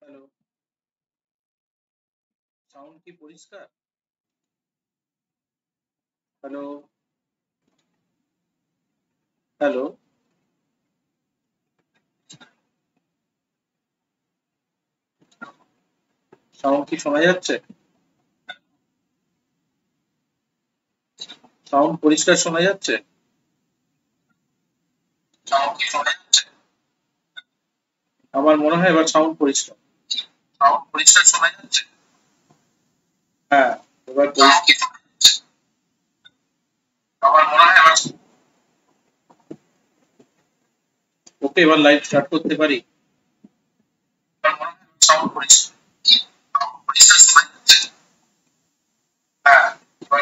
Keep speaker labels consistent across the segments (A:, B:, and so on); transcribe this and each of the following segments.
A: Hello, sound কি পরিষ্কার? Hello, hello, sound কি শোনা যাচ্ছে? সাউন্ড পরিষ্কার শোনা যাচ্ছে? সাউন্ড কি শোনা যাচ্ছে? আমার মনে হয় এবার সাউন্ড পরিষ্কার। সাউন্ড পরিষ্কার শোনা যাচ্ছে? হ্যাঁ, এবার পরিষ্কার। আমার মনে হয় এবার ওকে, এবার লাইভ স্টার্ট করতে পারি? আমার মনে হয় সাউন্ড পরিষ্কার। সাউন্ড পরিষ্কার শোনা যাচ্ছে? হ্যাঁ, এবার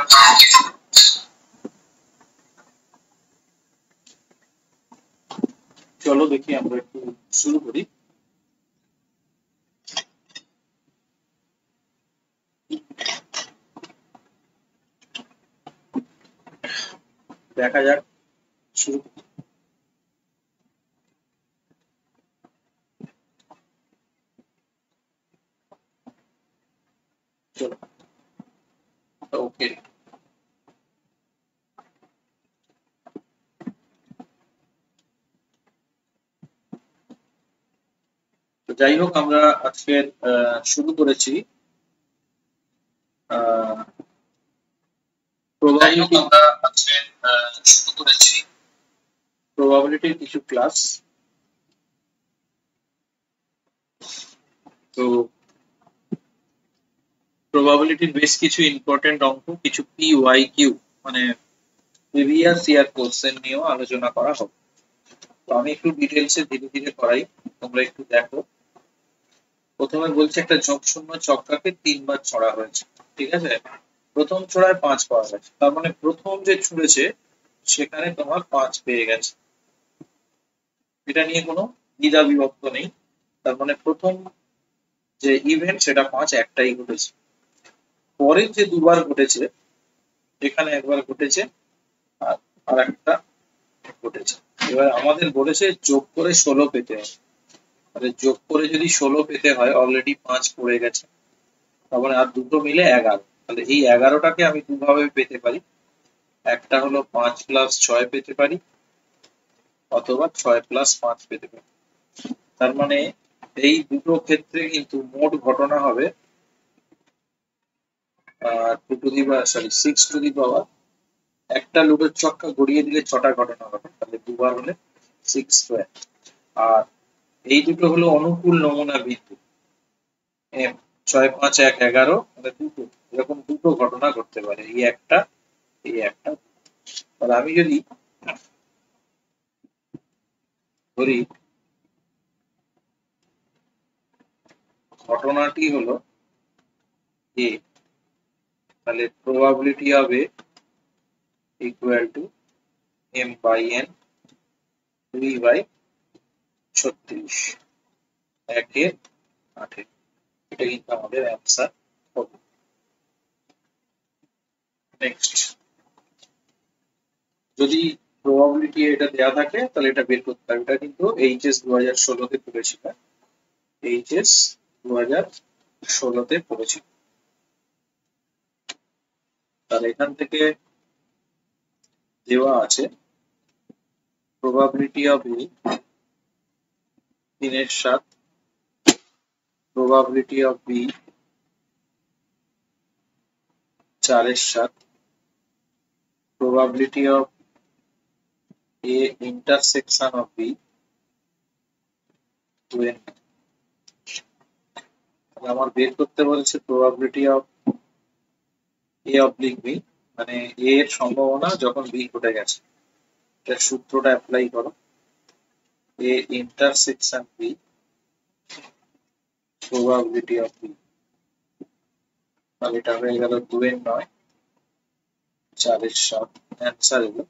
A: চলো দেখি আমরা একটু শুরু করি। দেখা যাক, শুরু করি। চলো, ওকে। তো যাই হোক, আমরা আজকের শুরু করেছি প্রবাবিলিটির কিছু ক্লাস। তো প্রবাবিলিটির বেশ কিছু ইম্পর্টেন্ট অঙ্ক, কিছু PYQ মানে প্রিভিয়াস ইয়ার কোশ্চেন নিয়েও আলোচনা করা হবে। তো আমি একটু ডিটেলসে ধীরে ধীরে করাই, তোমরা একটু দেখো। প্রথমে বলছে একটা যোগশূন্য ছক্কাকে 3 বার ছড়া হয়েছে, ঠিক আছে? প্রথম ছোড়ায় 5 পাওয়া গেছে, তার মানে প্রথম যে ছুঁড়েছে সেখানে তোমার 5 পেয়ে গেছে। এটা নিয়ে কোনো দ্বিধা বিভক্ত নেই। তার মানে প্রথম যে ইভেন্ট সেটা 5 একটাই ঘটেছে। পরের যে দুবার ঘটেছে, এখানে একবার ঘটেছে আর আরেকটা ঘটেছে। এবার আমাদের বলেছে যোগ করে 16 পেতে হবে। তাহলে যোগ করে যদি 16 পেতে হয়, অলরেডি 5 পড়ে গেছে, তারপরে আর দুটো মিলে 11। তাহলে এই 11টাকে আমি দুভাবে পেতে পারি। একটা হলো 5 প্লাস 6 পেতে পারি, অথবা 6 প্লাস 5 পেতে পারি। তার মানে এই দুটো ক্ষেত্রে কিন্তু মোট ঘটনা হবে 6 টু দি পাওয়ার। একটা লুডোর ছক্কা গড়িয়ে দিলে 6টা ঘটনা হবে, তাহলে দুবার হলে 6 স্কোয়ার। আর এই দুটো হলো অনুকূল নমুনা বিন্দু, 6, 5, 1, 11, মানে দুটো, এরকম দুটো ঘটনা ঘটতে পারে, এই একটা, এই একটা। তাহলে আমি যদি ধরি ঘটনাটি হলো এ, তাহলে প্রবাবিলিটি হবে ইকুয়াল টু m/n 2/36, 1/8। এটা কিন্তু আমাদের অ্যান্সার হবে। নেক্সট, যদি প্রবাবিলিটি এটা দেয়া থাকে তাহলে এটা বের করতে হবে। এটা কিন্তু এইচএস 2016-তে পড়েছিল, এইচএস 2016-তে পড়েছিল। তাহলে এখান থেকে দেওয়া আছে probability of A 3/7, probability of B 4/7, probability of A intersection of B 2n। আমার বের করতে বলেছে probability of A oblique B, মানে এ এর সম্ভাবনা যখন বি ঘটে গেছে। এটার সূত্রটা অ্যাপ্লাই করো, A intersection B probability of B, তাহলে এটা হয়ে গেল 2n নয় 4/7। অ্যান্সার এলো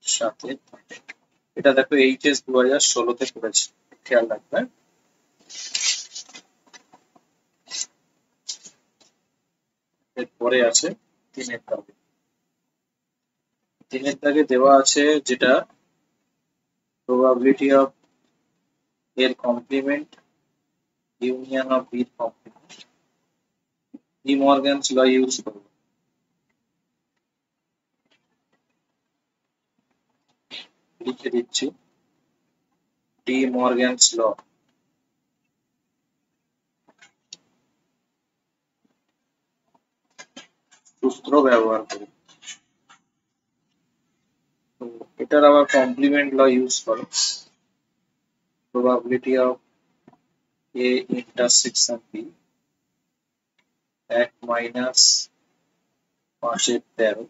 A: 7। এটা দেখো এইচএস 2016-তে পড়েছে, খেয়াল রাখবে। এরপরে আছে 3-এর দাগে। 3-এর দাগে দেওয়া আছে যেটা প্রবাবিলিটি অফ এর complement union of B complement de Morgan's law use করবো। লিখে দিচ্ছি ডি মর্গ্যানস ল, সূত্র ব্যবহার করি। তো এটার আবার কমপ্লিমেন্ট ল ইউজ করো, probability of A intersection B 1 minus 5/13,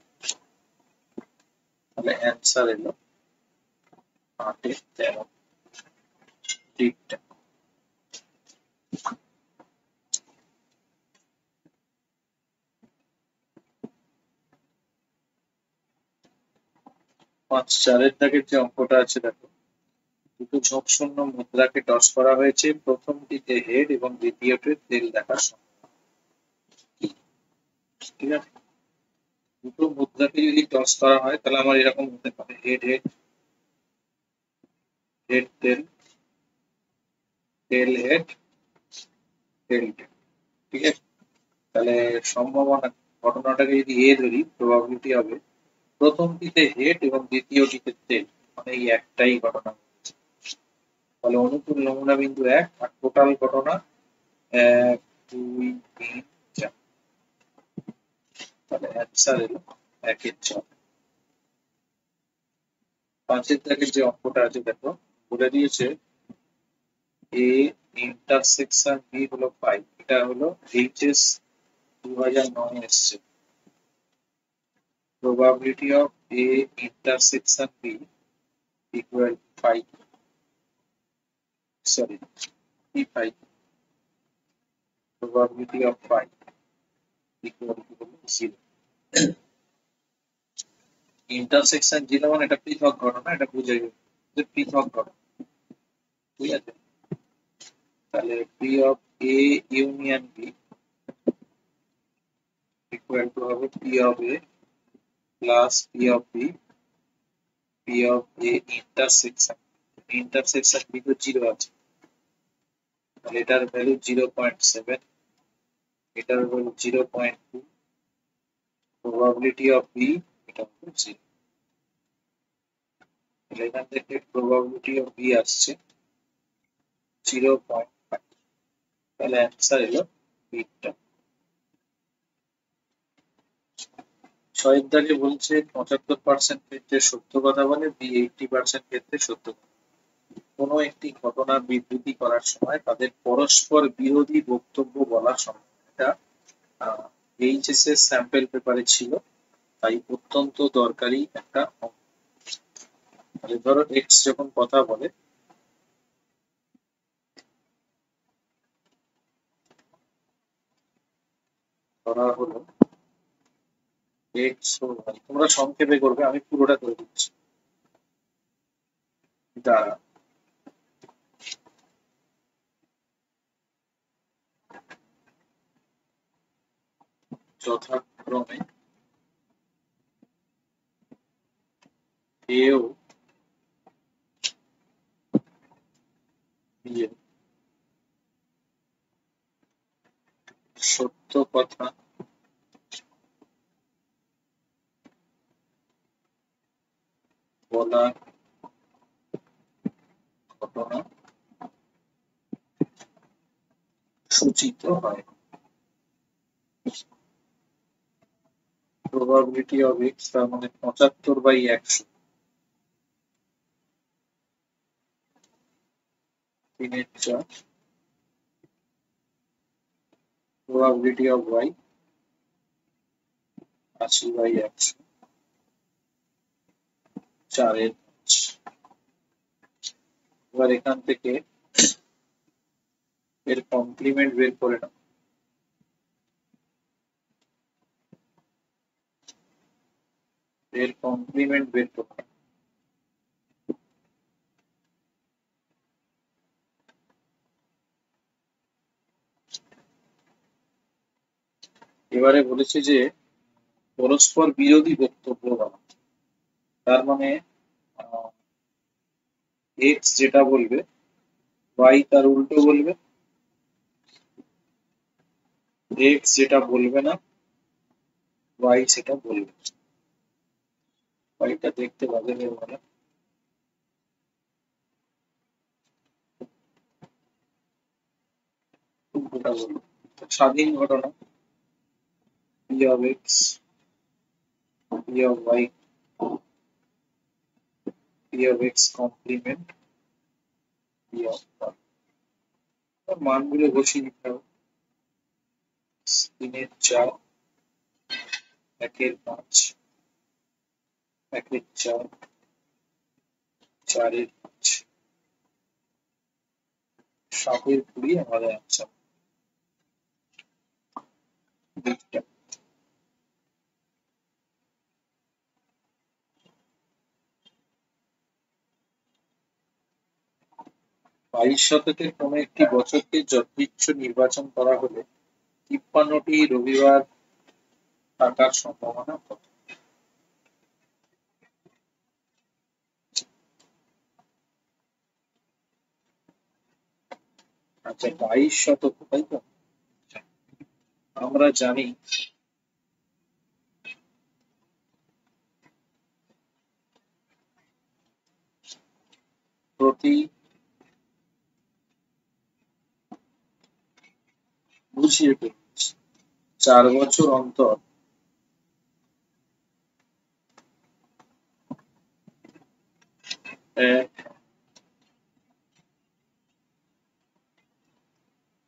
A: তাহলে অ্যান্সার এলো 8/13। ঠিকটা 5/4 দাগের যে অঙ্কটা আছে দেখো, দুটো ঝোঁক শূন্য মুদ্রাকে টস করা হয়েছে, প্রথমটিতে হেড এবং দ্বিতীয়টিতে তেল দেখার সম্ভাবনা। ঠিক আছে, দুটো মুদ্রাকে যদি টস করা হয় তাহলে আমার এরকম হতে পারে head head head tail, tail head, tail tail. ঠিক আছে, তাহলে সম্ভাবনা ঘটনাটাকে যদি এ ধরি, প্রবাবিলিটি হবে প্রথমটিতে হেড এবং দ্বিতীয়টিতে টেল, মানে এই একটাই ঘটনা হচ্ছে। তাহলে অনুকূল নমুনা বিন্দু 1 আর টোটাল ঘটনা 1 2 3 4, তাহলে অ্যান্সার এলো 1/4। 5 দাগের যে অঙ্কটা আছে দেখো, বলে দিয়েছে এ ইন্টারসেকশন বি হলো 5, এটা হলো এইচএস 2009 এসছে। probability of A intersection B equal to 5, sorry P5, probability of 5 equal to 0। Intersection 0 মানে এটা পৃথক ঘটনা, এটা বুঝে গেল যে পৃথক ঘটনা। ঠিক আছে, তাহলে P of A union B equal to হবে P of A plus P of B, P of A intersection, intersection B তো 0 আছে, তাহলে এটার ভ্যালু 0.7, এটার ভ্যালু 0.2, probability of B এটা হলো 0। তাহলে এখান থেকে probability of B আসছে 0.5, তাহলে অ্যান্সার এলো বিটা। 6 দাগে বলছে 75% ক্ষেত্রে সত্য কথা বলে, বি 80% ক্ষেত্রে সত্য কথা। কোনো একটি ঘটনা বিবৃতি করার সময় তাদের পরস্পর বিরোধী বক্তব্য বলা সম্ভব। এটা এইচএস এর স্যাম্পল পেপারে ছিল, তাই অত্যন্ত দরকারি একটা অঙ্ক। তাহলে ধরো এক্স যখন কথা বলে, ধরা হলো এক্স ও ওয়াই, তোমরা সংক্ষেপে করবে, আমি পুরোটা করে দিচ্ছি। দ্বারা যথাক্রমে এ ও বি এর সত্য কথা বলা ঘটনা সূচিত হয়। probability of x তার মানে 75/100, 3/4, probability of y 80/100, 4/5। এবার এখান থেকে এর কমপ্লিমেন্ট বের করে নাও। এর কমপ্লিমেন্ট বের করতে হবে। এবারে বলেছে যে পরস্পর বিরোধী বক্তব্য বলা, তার মানে এক্স যেটা বলবে ওয়াই তার উল্টো বলবে, এক্স যেটা বলবে না ওয়াই সেটা বলবে। ওয়াইটা দেখতে বাজে বলে কোনটা বলবে। স্বাধীন ঘটনা P of X P of Y P of X complement P of Y. মানগুলো বসিয়ে নিতে হবে। 3-4 1-5 1-4 4-5 7-20 আমাদের আনসার। দিকটা 22 শতকের কোন একটি বছরকে যদৃচ্ছ নির্বাচন করা হলে 53টি রবিবার থাকার সম্ভাবনা কত? আচ্ছা 22 শতক তাই তো। আমরা জানি প্রতি বুঝিয়ে পেরেছি 4 বছর অন্তর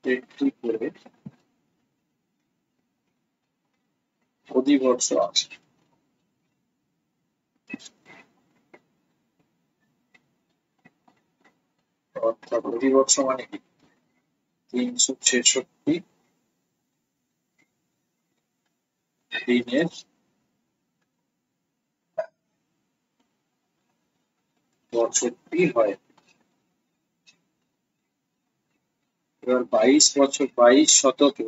A: একটি করে অধিবর্ষ আছে। অর্থাৎ অধিবর্ষ মানে কি 366 দিনের বছরটি হয়। এবার 22 শতকে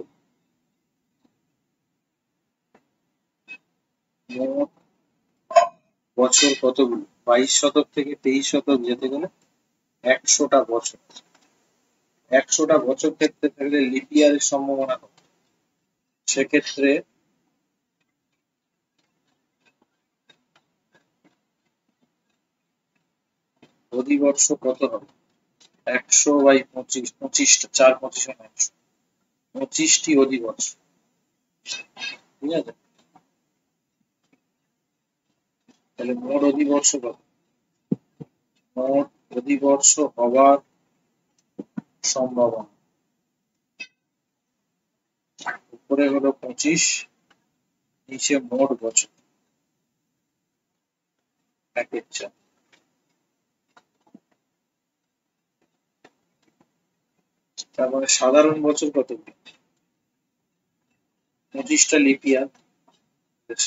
A: মোট বছর কতগুলো? 22 শতক থেকে 23 শতক যেতে গেলে 100টা বছর। 100টা বছর ক্ষেত্রে থাকলে লিপ ইয়ারের সম্ভাবনা কত? সেক্ষেত্রে অধিবর্ষ কত হবে? 100/25 25টা 4-25 100 25টি অধিবর্ষ। ঠিক আছে, তাহলে মোট অধিবর্ষ কত? মোট অধিবর্ষ হওয়ার সম্ভাবনা উপরে হলো 25, নিচে মোট বছর 1-4। তারপরে সাধারণ বছর কত? 25টা লিপ ইয়ার,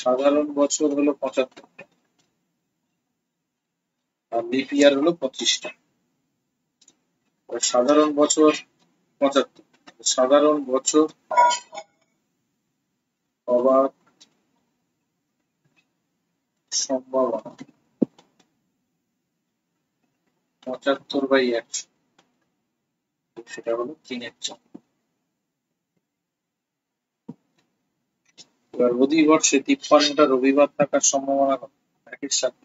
A: সাধারণ বছর হলো 75 আর লিপ ইয়ার হলো 25টা। সাধারণ বছর 75, সাধারণ বছর হওয়ার সম্ভাবনা 75/100, সেটা হলো 3-4। এবার অধিবর্ষে 53টা রবিবার থাকার সম্ভাবনা কত? একের সাথে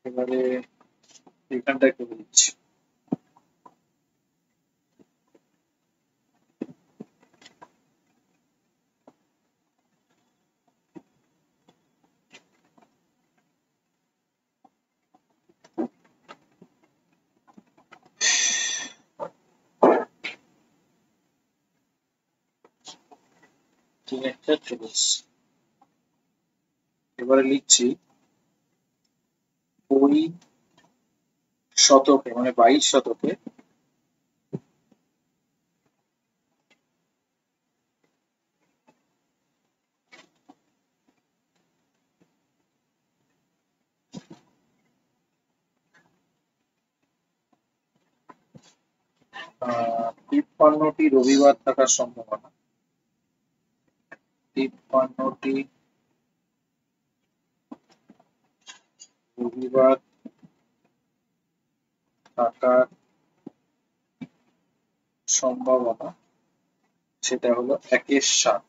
A: এবারে এখানটা একটু দিচ্ছি। এবারে লিখছি ওই শতকে মানে 22 শতকে আহ 53টি রবিবার থাকার সম্ভাবনা 53টি রবিবার থাকার সম্ভাবনা সেটা হলো 1/7।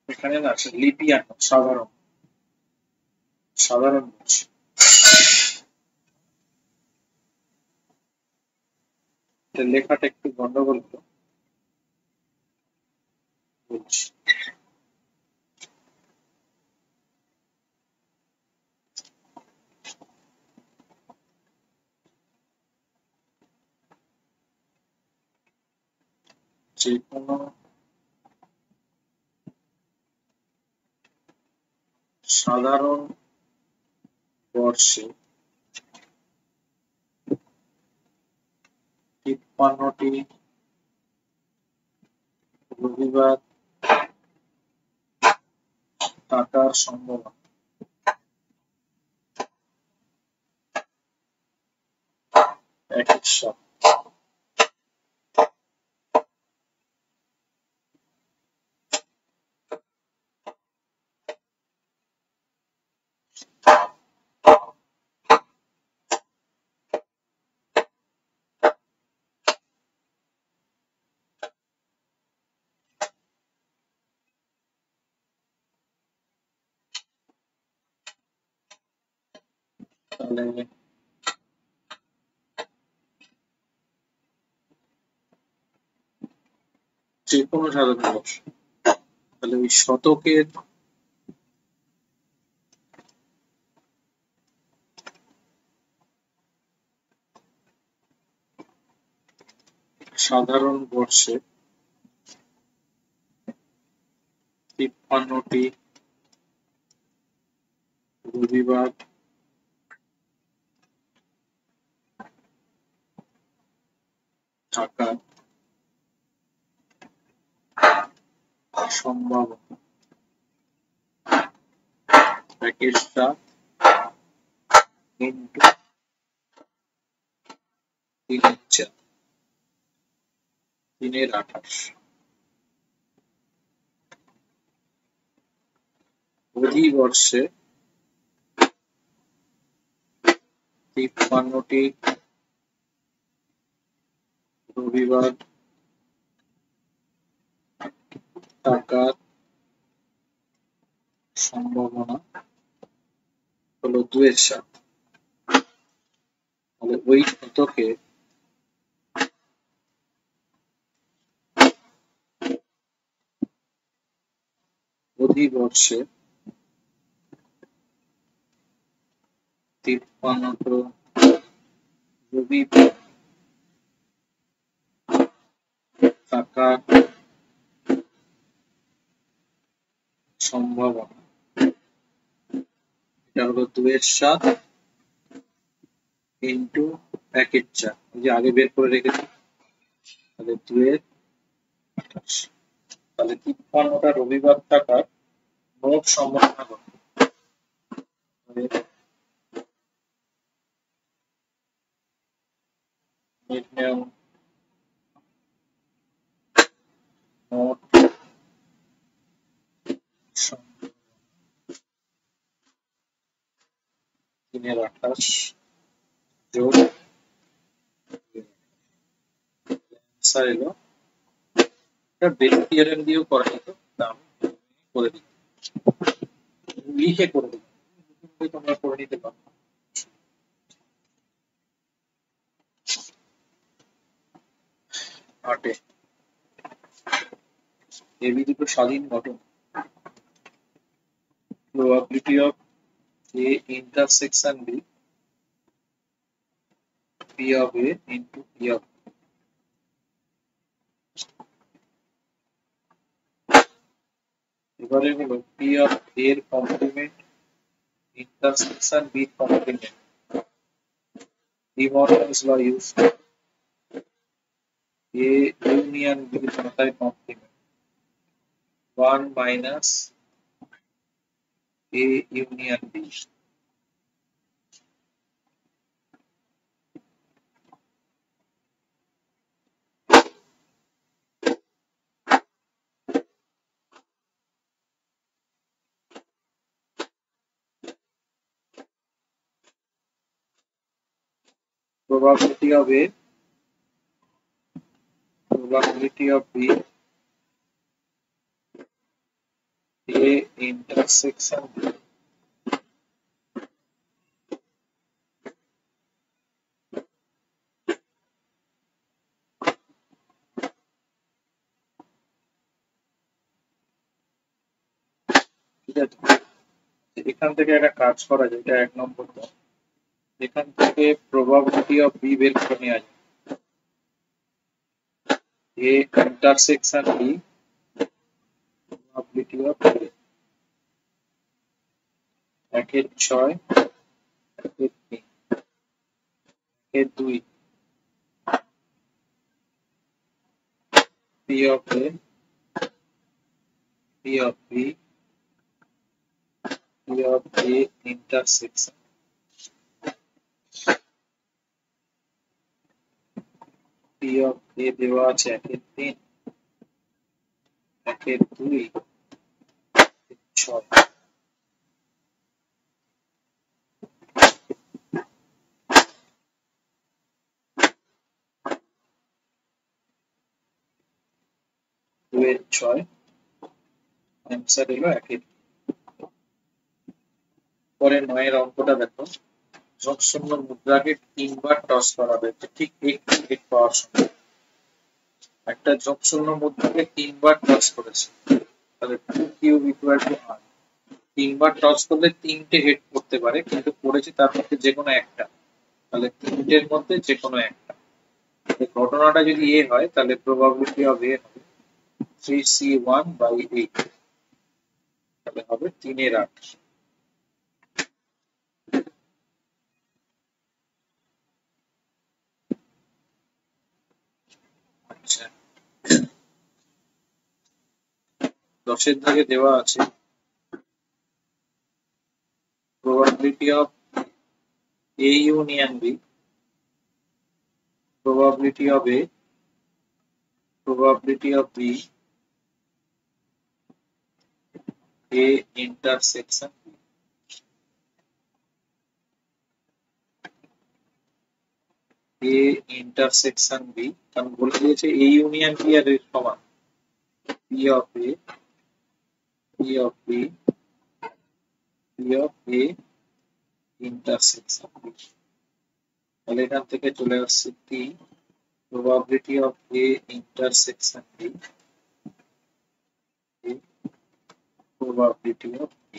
A: এখানে না লিপিয়ান সাধারণ সাধারণ বলছি। লেখাটা একটু গন্ডগোল হলো, বলছি। যে কোনো সাধারণ বর্ষে 53টি রবিবার থাকার সম্ভাবনা 1/7। তাহলে যে কোনো সাধারণ বর্ষ, তাহলে ওই শতকের সাধারণ বর্ষে 53টি রবিবার থাকার সম্ভাবনা 1/7 ইন্টু 3/28। অধিবর্ষে 53টি রবিবার থাকার সম্ভাবনা হলো 2/7। তাহলে ওই শতকে অধিবর্ষে 53টি রবিবার থাকার সম্ভাবনা এটা হলো 2/7 ইন্টু 1/4, যে আগে বের করে রেখেছি। তাহলে 2/28। তাহলে 53টা রবিবার থাকার মোট সম্ভাবনা কত? নির্ণয় মোট সম্ভাবনা 3/28 যোগ অ্যান্সার এলো। এটা বেস থিওরেম দিয়েও করা যেত, তা আমি করে দিই, লিখে করে দিই, তোমরা করে নিতে পারো। আটে এবি দুটো স্বাধীন ঘটনা, probability of A intersection B, P of A into P of B। এবারে হলো P of A এর কমপ্লিমেন্ট intersection B এর complement, De Morgan's law use A union B মাথায় complement 1 minus A union B। probability of A, probability of B, A intersection B. ঠিক আছে, এখান থেকে একটা কাজ করা যায়, এটা 1 নম্বর দাও। এখান থেকে probability of B বের করে নেওয়া যায়। A intersection B, probability of A 1/6, 1/3, 1/2, P of A, P of B, P of A intersection P of A দেওয়া আছে 1/3, 1/2, 6। দুয়ের 6, অ্যান্সার হলো 1/3। পরে 9 এর অঙ্কটা দেখো, যোগশূন্য মুদ্রাকে 3 বার টস করা হয়েছে ঠিক একটি হিট পাওয়ার সময়। একটা যোগশূন্য মুদ্রাকে 3 বার টস করেছে, তাহলে 2 cube equal to r। 3 bar toss করলে 3টে হেড করতে পারে, কিন্তু করেছে তার মধ্যে যে কোনো একটা, তাহলে 3টের মধ্যে যে কোনো একটা। ঘটনাটা যদি A হয় তাহলে probability of A হবে 3c1/8, তাহলে হবে 3/8। আচ্ছা, 10 দাগে দেওয়া আছে probability of A union B, probability of A, probability of B, A intersection B। A intersection B, কারণ বলে দিয়েছে A union B এর সমান P of A, P of B, P of A intersection B। তাহলে এখান থেকে চলে আসছে T, probability of A intersection B, probability of B।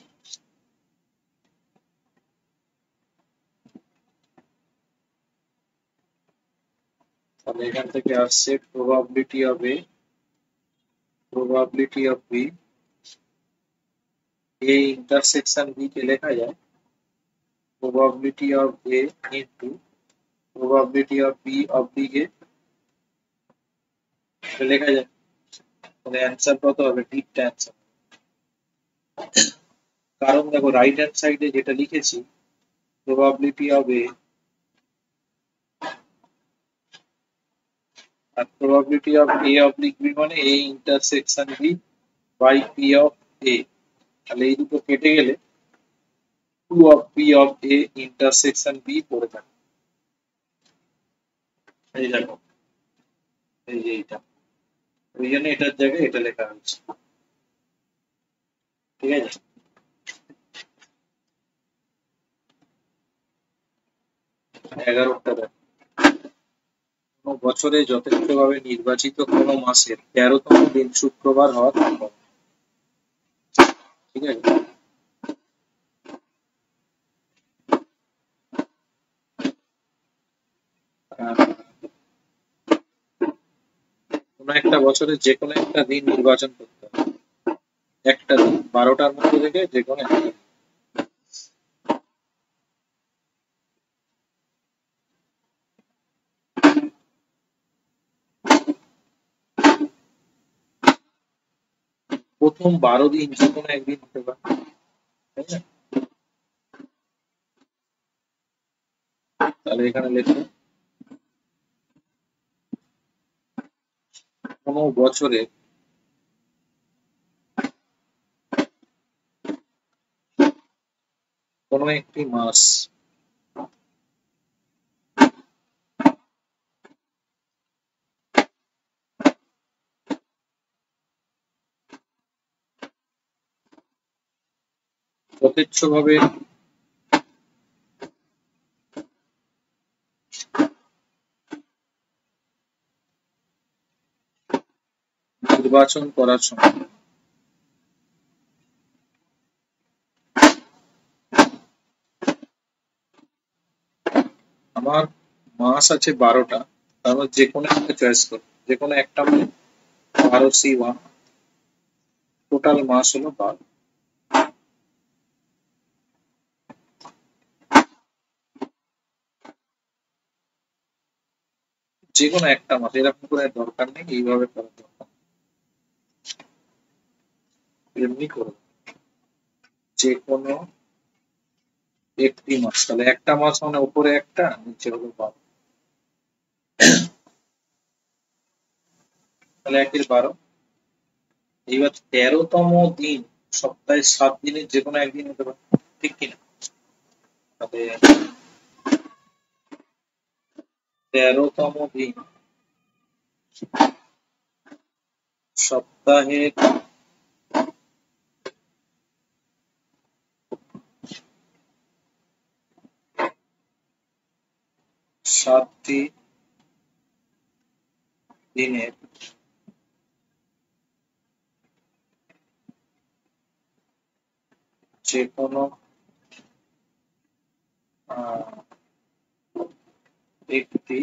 A: তাহলে এখান থেকে আসছে probability of A, probability of B, A intersection B কে লেখা যায় probability of A into probability of B of B কে লেখা যায়, তাহলে অ্যান্সার কত হবে? ডিপটা অ্যান্সার। কারণ দেখো রাইট হ্যান্ড সাইডে যেটা লিখেছি probability of A R probability of A oblique B মানে A intersection B by P of A, তাহলে এই দুটো কেটে গেলে 2 of P of A intersection B পড়ে থাকে। এই দেখো, এই যে এইটা, ওই জন্য এটার জায়গায় এটা লেখা হয়েছে। ঠিক আছে, এগারোটা দেখো, কোন বছরে যথেষ্টভাবে নির্বাচিত কোন মাসের 13তম দিন শুক্রবার হওয়া সম্ভব। ঠিক আছে, কোন একটা বছরে যে কোনো একটা দিন নির্বাচন করতে হবে, একটা দিন 12টার মধ্যে থেকে যে কোনো একটা দিন। প্রথম 12 দিন যে কোনো একদিন হতে পারে, তাই না? তাহলে এখানে লেখো কোন বছরে কোন একটি মাস যথেচ্ছভাবে নির্বাচন করার সময় আমার মাস আছে 12টা, তারপর যে কোনো একটা চয়েস করো, যে কোনো একটা মানে 12C1, টোটাল মাস হলো 12। যে কোনো একটা মাস, এরকম করে দরকার নেই, এইভাবে করার দরকার এমনি করো, যে কোনো একটি মাস। তাহলে একটা মাস মানে উপরে একটা, নিচে হলো 12, তাহলে 1/12। এইবার 13তম দিন, সপ্তাহে 7 দিনের যে কোনো একদিন হতে পারে, ঠিক কিনা? তাহলে 13তম দিন সপ্তাহের 7টি দিনের যে কোনো একটি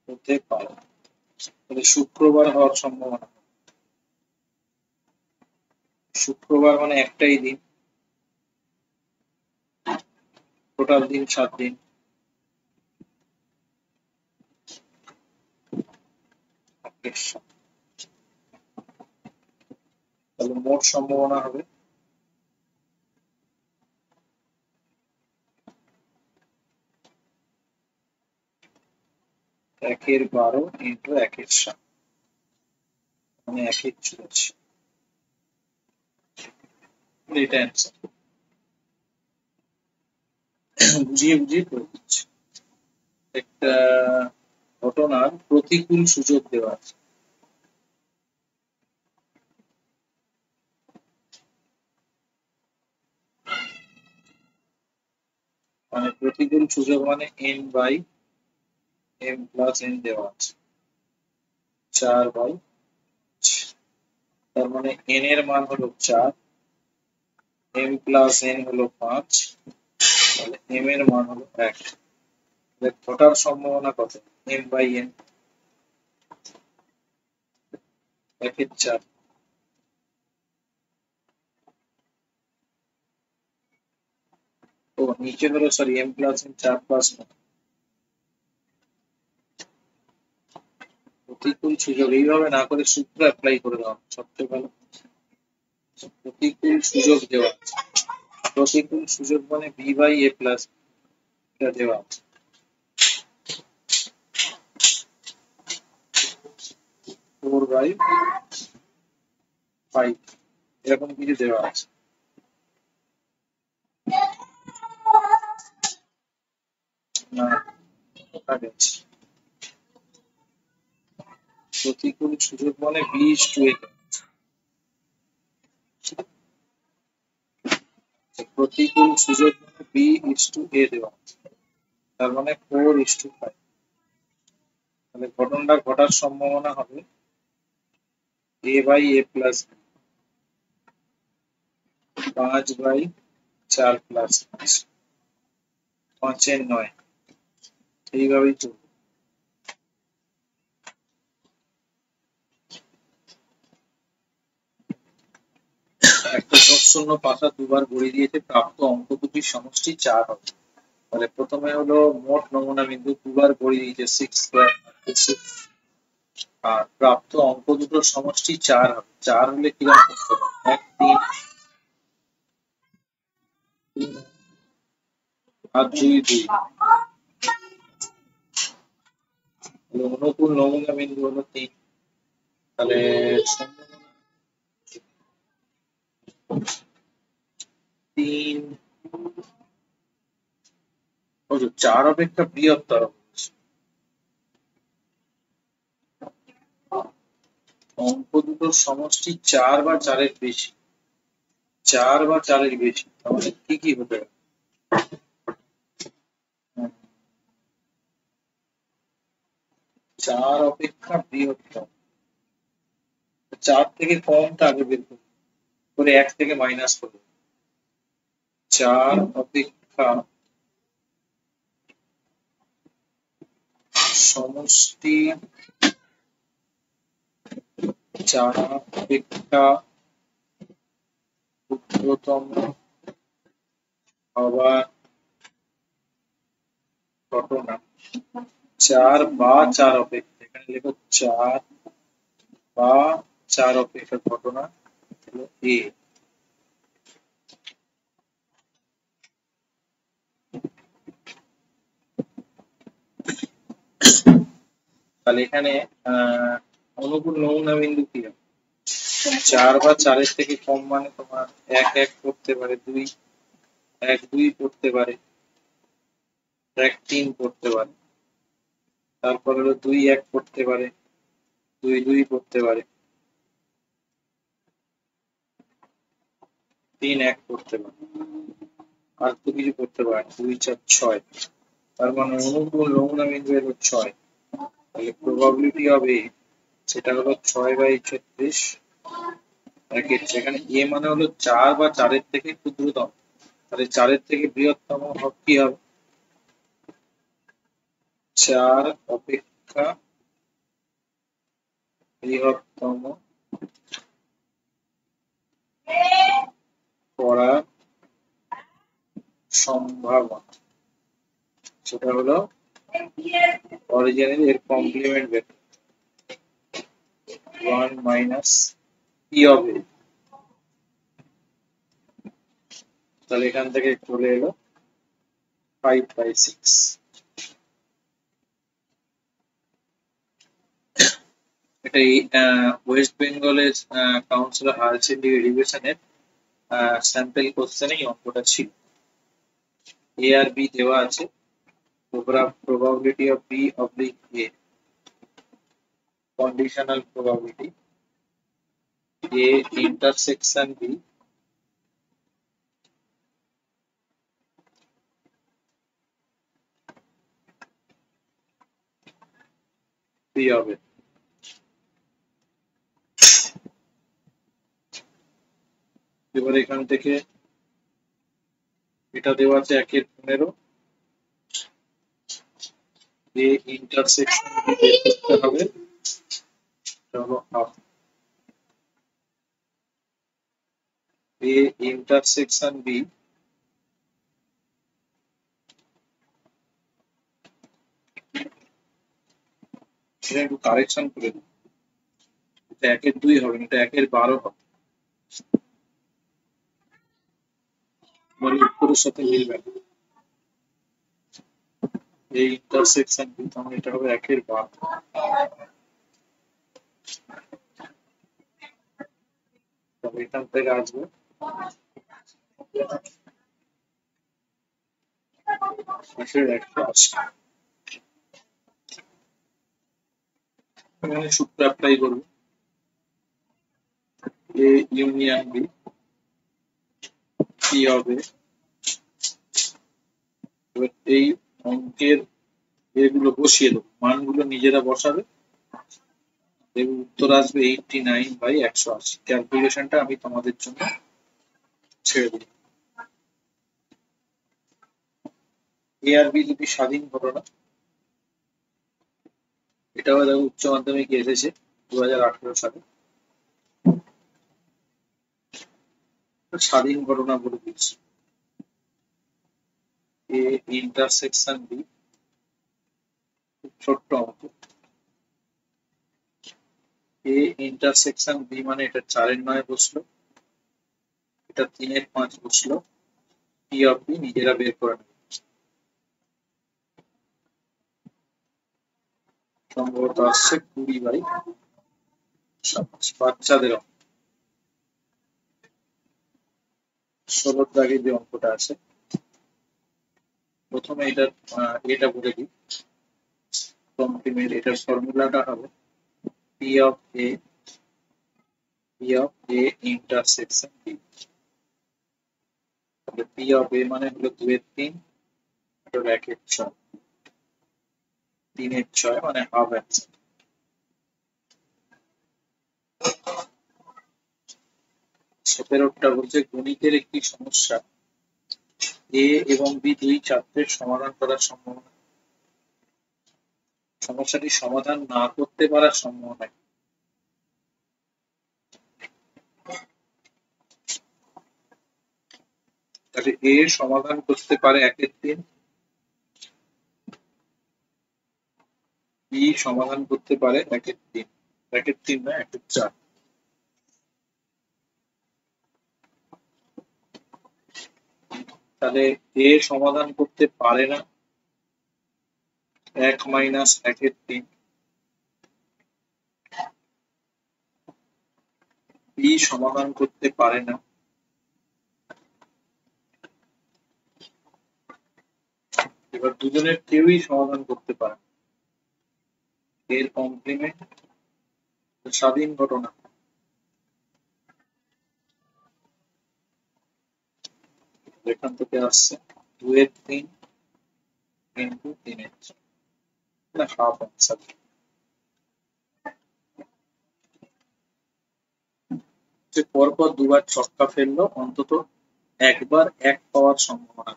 A: হতে পারে। তাহলে শুক্রবার হওয়ার সম্ভাবনা, শুক্রবার মানে একটাই দিন, টোটাল দিন 7 দিন, তাহলে মোট সম্ভাবনা হবে 1/12 ইন্টু 1/7, মানে 1/84। এটা অ্যান্সার। বুঝিয়ে বুঝিয়ে করে দিচ্ছি। একটা ঘটনার প্রতিকূল সুযোগ দেওয়া আছে, মানে প্রতিকূল সুযোগ মানে n/m+n দেওয়া আছে, 4/, তার মানে n এর মান হলো 4, m+n হলো 5, তাহলে m এর মান হলো 1। ঘটার সম্ভাবনা কত? m/n, 1/4। ও নিচে হলো, সরি, m+n 4+9। প্রতিকূল সুযোগ এইভাবে না করে সূত্র অ্যাপ্লাই করে দেওয়া সবচেয়ে ভালো। প্রতিকূল সুযোগ দেওয়া আছে, প্রতিকূল সুযোগ মানে b/a+, এটা দেওয়া আছে, 4/5, এরকম কিছু দেওয়া আছে। না, ওটা গেছে। প্রতিকূল সুযোগ মানে b/a, প্রতিকূল সুযোগ মানে b/a দেওয়া আছে, তার মানে 4/5। তাহলে ঘটনাটা ঘটার সম্ভাবনা হবে a/a+, 5/4+5, 5/9, এইভাবেই চলবে। একটা শূন্য পাতা দুবার ভরিয়ে দিয়েছে, প্রাপ্ত অঙ্ক দুটির সমষ্টি 4 হবে। তাহলে প্রথমে হলো মোট নমুনা বিন্দু দুবার ভরিয়ে দিয়েছে 6², আর প্রাপ্ত অঙ্ক দুটোর সমষ্টি 4 হবে। 4 হলে কিরকম করতে হবে? 1, 3 আর 2, 2। অনুকূল নমুনা বিন্দু হলো 3, তাহলে 3, 4 অপেক্ষা বৃহত্তর, অঙ্ক দুটোর সমষ্টি 4 বা 4-এর বেশি, 4 বা 4-এর বেশি, তাহলে কি কি হতে পারে? 4 অপেক্ষা বৃহত্তম, 4 থেকে কমটা আগে বের করে 1 থেকে মাইনাস করবে। 4 অপেক্ষা সমষ্টি 4 অপেক্ষা ক্ষুদ্রতম হওয়ার ঘটনা 4 বা 4 অপেক্ষা, এখানে লেখো 4 বা 4 অপেক্ষা ঘটনা হলো এ। তাহলে এখানে অনুকূল নমুনা বিন্দু কি হবে? 4 বা 4-এর থেকে কম মানে তোমার 1 1 পড়তে পারে, 2 1 2 পড়তে পারে, 1 3 পড়তে পারে, তারপর হলো 2 1 পড়তে পারে, 2 2 পড়তে পারে, 3 1 পড়তে পারে, আর তো কিছু পড়তে পারে না, 2 4 6। তার মানে অনুকূল নমুনা বিন্দু হলো 6। তাহলে প্রবাবিলিটি হবে সেটা হলো 6/36 একের, সেখানে এ মানে হলো 4 বা 4-এর থেকে ক্ষুদ্রতম, তাহলে 4-এর থেকে বৃহত্তম কি হবে? 4 অপেক্ষা বৃহত্তম করার সম্ভাবনা, সেটা হলো অরিজিনের এর কমপ্লিমেন্ট ভেক্টর 1 মাইনাস পি হবে। তাহলে এখান থেকে চলে এলো 5/6। এটাই ওয়েস্ট বেঙ্গলের কাউন্সিলর হায়ার সেকেন্ডারি এডুকেশনের স্যাম্পল কোশ্চেনে এই অঙ্কটা ছিল। এ আর বি দেওয়া আছে, probability of B oblique A, conditional probability A intersection B B হবে। এবার এখান থেকে এটা দেওয়া আছে 1/15, A intersection B বের করতে হবে, এটা হলো হাফ। A intersection B এটা একটু কারেকশন করে দিই, এটা 1/2 হবে না, এটা 1/12 হবে, মানে উত্তরের সাথে মিলবে না। এই ইন্টারসেকশন বি, তাহলে এটা হবে 1/12। তবে এখান থেকে আসবে 180। এখানে সূত্র অ্যাপ্লাই করব, এ ইউনিয়ন বি কি হবে, এবার এই অঙ্কের এগুলো বসিয়ে দেবো, মানগুলো নিজেরা বসাবে, এবং উত্তর আসবে 89/180। ক্যালকুলেশনটা আমি তোমাদের জন্য ছেড়ে দিই। এ আর বি দুটি স্বাধীন ঘটনা, এটাও দেখো উচ্চ মাধ্যমিকে এসেছে 2018 সালে। স্বাধীন ঘটনা বলে দিচ্ছি, এ ইন্টারসেকশন বি, ছোট্ট অঙ্ক, এ ইন্টারসেকশন বি মানে এটা 4/9 বসলো, এটা 3/5 বসলো, পি অফ বি নিজেরা বের করে নেবে। সম্ভবত আসছে 20/27, বাচ্চাদের অঙ্ক। 16 দাগে যে অঙ্কটা আছে, প্রথমে এটা বলে দিই, কমপ্লিমেন্ট, এটার ফর্মুলাটা হবে P of A P of A intersection B. তাহলে পি অফ এ মানে হলো 2 এর 3, 1 এর 6, 3 এর 6 মানে হাফ অ্যান্সার। সতেরোটা বলছে গণিতের একটি সমস্যা এ এবং বি দুই ছাত্রের সমাধান করার সম্ভাবনা, সমস্যাটি সমাধান না করতে পারার সম্ভাবনা। তাহলে এ সমাধান করতে পারে 1 এর 3, বি সমাধান করতে পারে 1 এর 3, 1 এর 3 না 1 এর 4। তাহলে এ সমাধান করতে পারে না 1 মাইনাস 1 এর 3, বি সমাধান করতে পারে না এবার দুজনের কেউই সমাধান করতে পারে না। এর কমপ্লিমেন্ট স্বাধীন ঘটনা, এখান থেকে আসছে 2 এর 3 ইন্টু 3 এর 4, না হাফ অ্যান্সার। যে পরপর দুবার ছক্কা ফেললো অন্তত একবার 1 পাওয়ার সম্ভাবনা,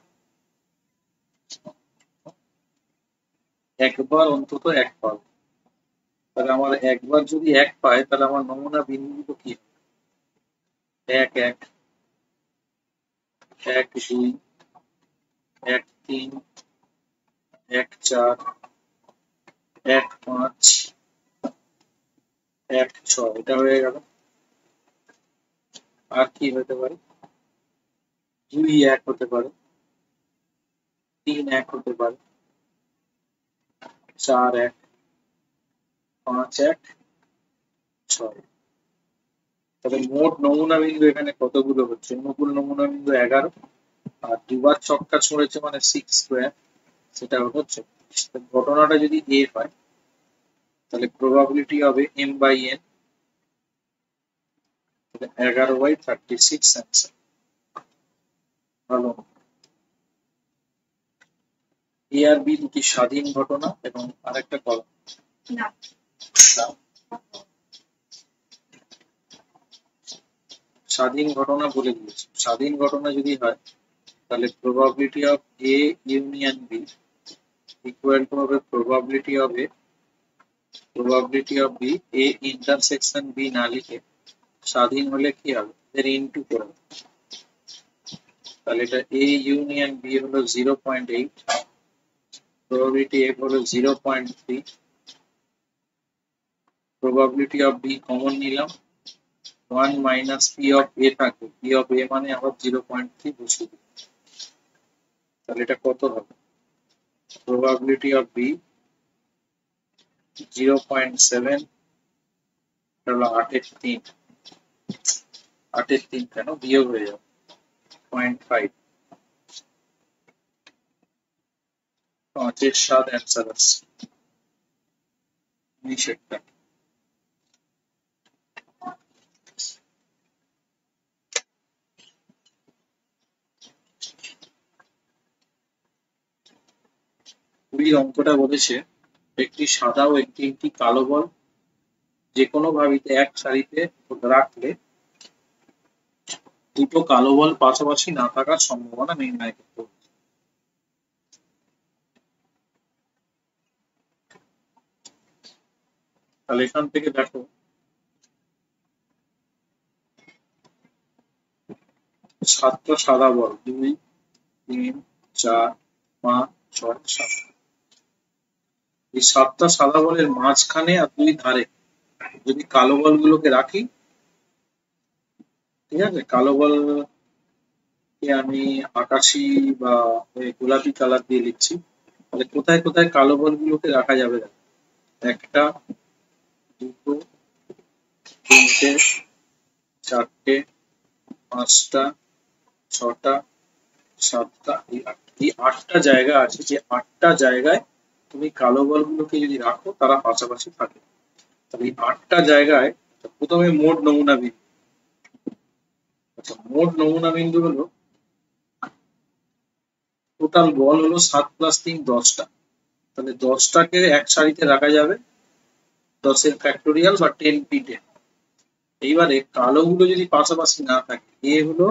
A: একবার অন্তত 1 পাবে। তাহলে আমার একবার যদি 1 পায় তাহলে আমার নমুনা বিন্দুগুলো কি হবে? 1 1 1 2 1 3 1 4 1 5 1 6, এটা হয়ে গেল। আর কি হতে পারে? 2 1 হতে পারে, 3 1 হতে পারে, 4 1, 5 1 6। তাহলে মোট নমুনা বিন্দু এখানে কতগুলো হচ্ছে? অনুকূল নমুনা বিন্দু 11, আর দুবার ছক্কা ছুঁড়েছে মানে 6 স্কোয়ার, সেটা হলো 24। ঘটনাটা যদি এ হয় তাহলে প্রবাবিলিটি হবে m বাই n, 11/36 অ্যান্সার। ভালো। এ আর বি দুটি স্বাধীন ঘটনা এবং আরেকটা কলম স্বাধীন ঘটনা বলে দিয়েছে। স্বাধীন ঘটনা যদি হয় তাহলে probability of A union B equal to হবে probability of B A intersection B না লিখে স্বাধীন হলে কি হবে এর ইনটু করব। তাহলে এটা এ ইউনিয়ন বি হলো 0.8, প্রবাবিলিটি এ হলো 0.3, প্রবাবিলিটি অফ বি কমন নিলাম, 1 মাইনাস পি অফ এ থাকবে, পি অফ এ মানে আবার 0.3 বসিয়ে দিই। তাহলে এটা কত হবে? প্রবাবিলিটি অফ বি 0.7, এটা হলো 8 এর 3, 8 এর 3 কেন বিয়োগ হয়ে যাবে 0.5, 5 এর 7 অ্যান্সার আসছে 19 টা। কুড়ির অঙ্কটা বলেছে একটি সাদা ও একটি কালো বল যে কোনো ভাবিতে এক সারিতে রাখলে দুটো কালো বল পাশাপাশি না থাকার সম্ভাবনা নির্ণয় করতে হবে। তাহলে এখান থেকে দেখো 7টা সাদা বল 2 3 4 5 6 7, এই 7টা সাদা বলের মাঝখানে আর দুই ধারে যদি কালো বলগুলোকে রাখি, ঠিক আছে, কালো বলকে আমি আকাশি বা গোলাপি কালার দিয়ে লিখছি, তাহলে কোথায় কোথায় কালো বলগুলোকে রাখা যাবে? একটা, দুটো, তিনটে, চারটে, 5টা, 6টা, 7টা, এই 8টা জায়গা আছে। যে 8টা জায়গায় তুমি কালো বলগুলোকে যদি রাখো তারা পাশাপাশি থাকে। তাহলে এই 8টা জায়গায় প্রথমে মোট নমুনা বিন্দু, আচ্ছা, মোট নমুনা বিন্দু হলো, টোটাল বল হলো 7+3 10টা, তাহলে 10টাকে এক সারিতে রাখা যাবে 10 এর ফ্যাক্টোরিয়াল বা 10p10। এইবারে কালো গুলো যদি পাশাপাশি না থাকে, এ হলো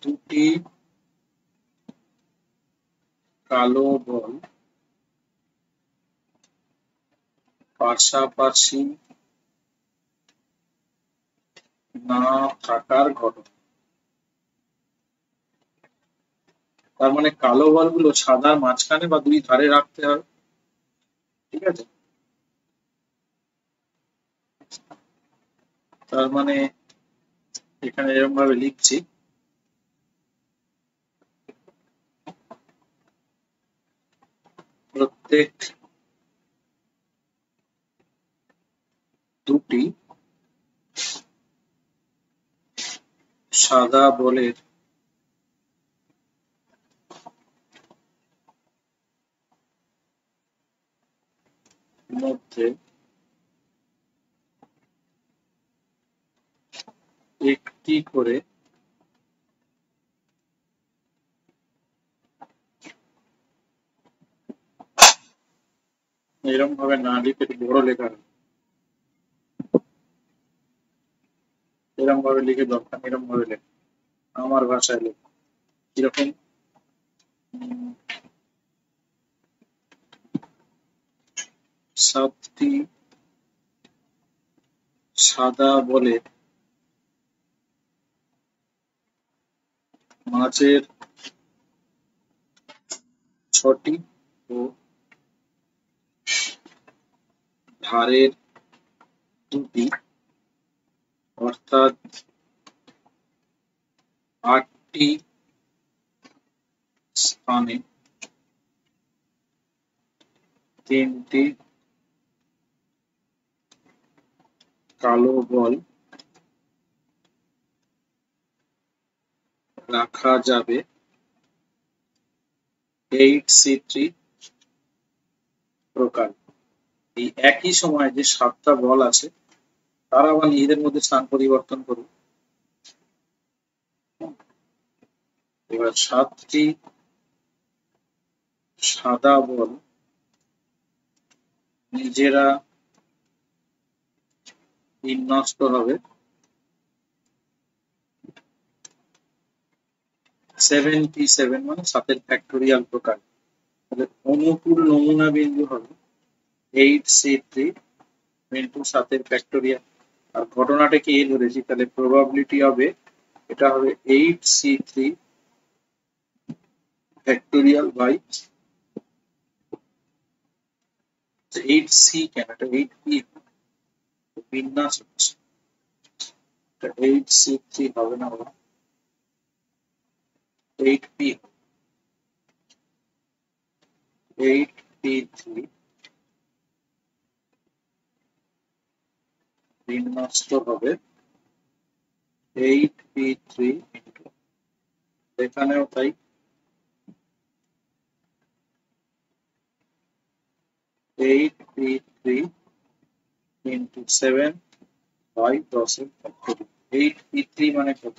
A: দুটি কালো বল পাশাপাশি না থাকার ঘটনা। তার মানে কালো বলগুলো সাদার মাঝখানে বা দুই ধারে রাখতে হবে, ঠিক আছে? তার মানে এখানে এরকম ভাবে লিখছি, প্রত্যেক দুটি সাদা বলের মধ্যে একটি করে এরকম ভাবে না লিখে একটু বড় লেখা হবে, এরকম ভাবে লিখে দরকার, এরকম ভাবে লেখা, আমার ভাষায় লেখা কিরকম, 7টি সাদা বলের মাঝের 6টি ও ধারের 2টি, অর্থাৎ 8টি স্থানে 3টি কালো বল রাখা যাবে 8C3 প্রকার। এই একই সময়ে যে 7টা বল আছে তারা আবার নিজেদের মধ্যে স্থান পরিবর্তন করবে। এবার 7টি সাদা বল নিজেরা বিন্যস্ত হবে 7p7 মানে 7 এর ফ্যাক্টোরিয়াল প্রকার। তাহলে অনুকূল নমুনা বিন্দু হবে 8C3 ইন্টু 7 এর ফ্যাক্টোরিয়াল। আর ঘটনাটাকে এ ধরেছি, তাহলে প্রবাবিলিটি হবে, এটা হবে 8C3 ফ্যাক্টোরিয়াল বাই 8C, কেন এটা 8p বিন্যাস হচ্ছে, 8C3 হবে না, 8p, 8p3 বিন্যস্ত হবে 8p3 ইন্টু, এখানেও তাই, 8p3 ইন্টু 7 বাই 10 এর ফ্যাক্টোরিয়াল। 8p3 মানে কত?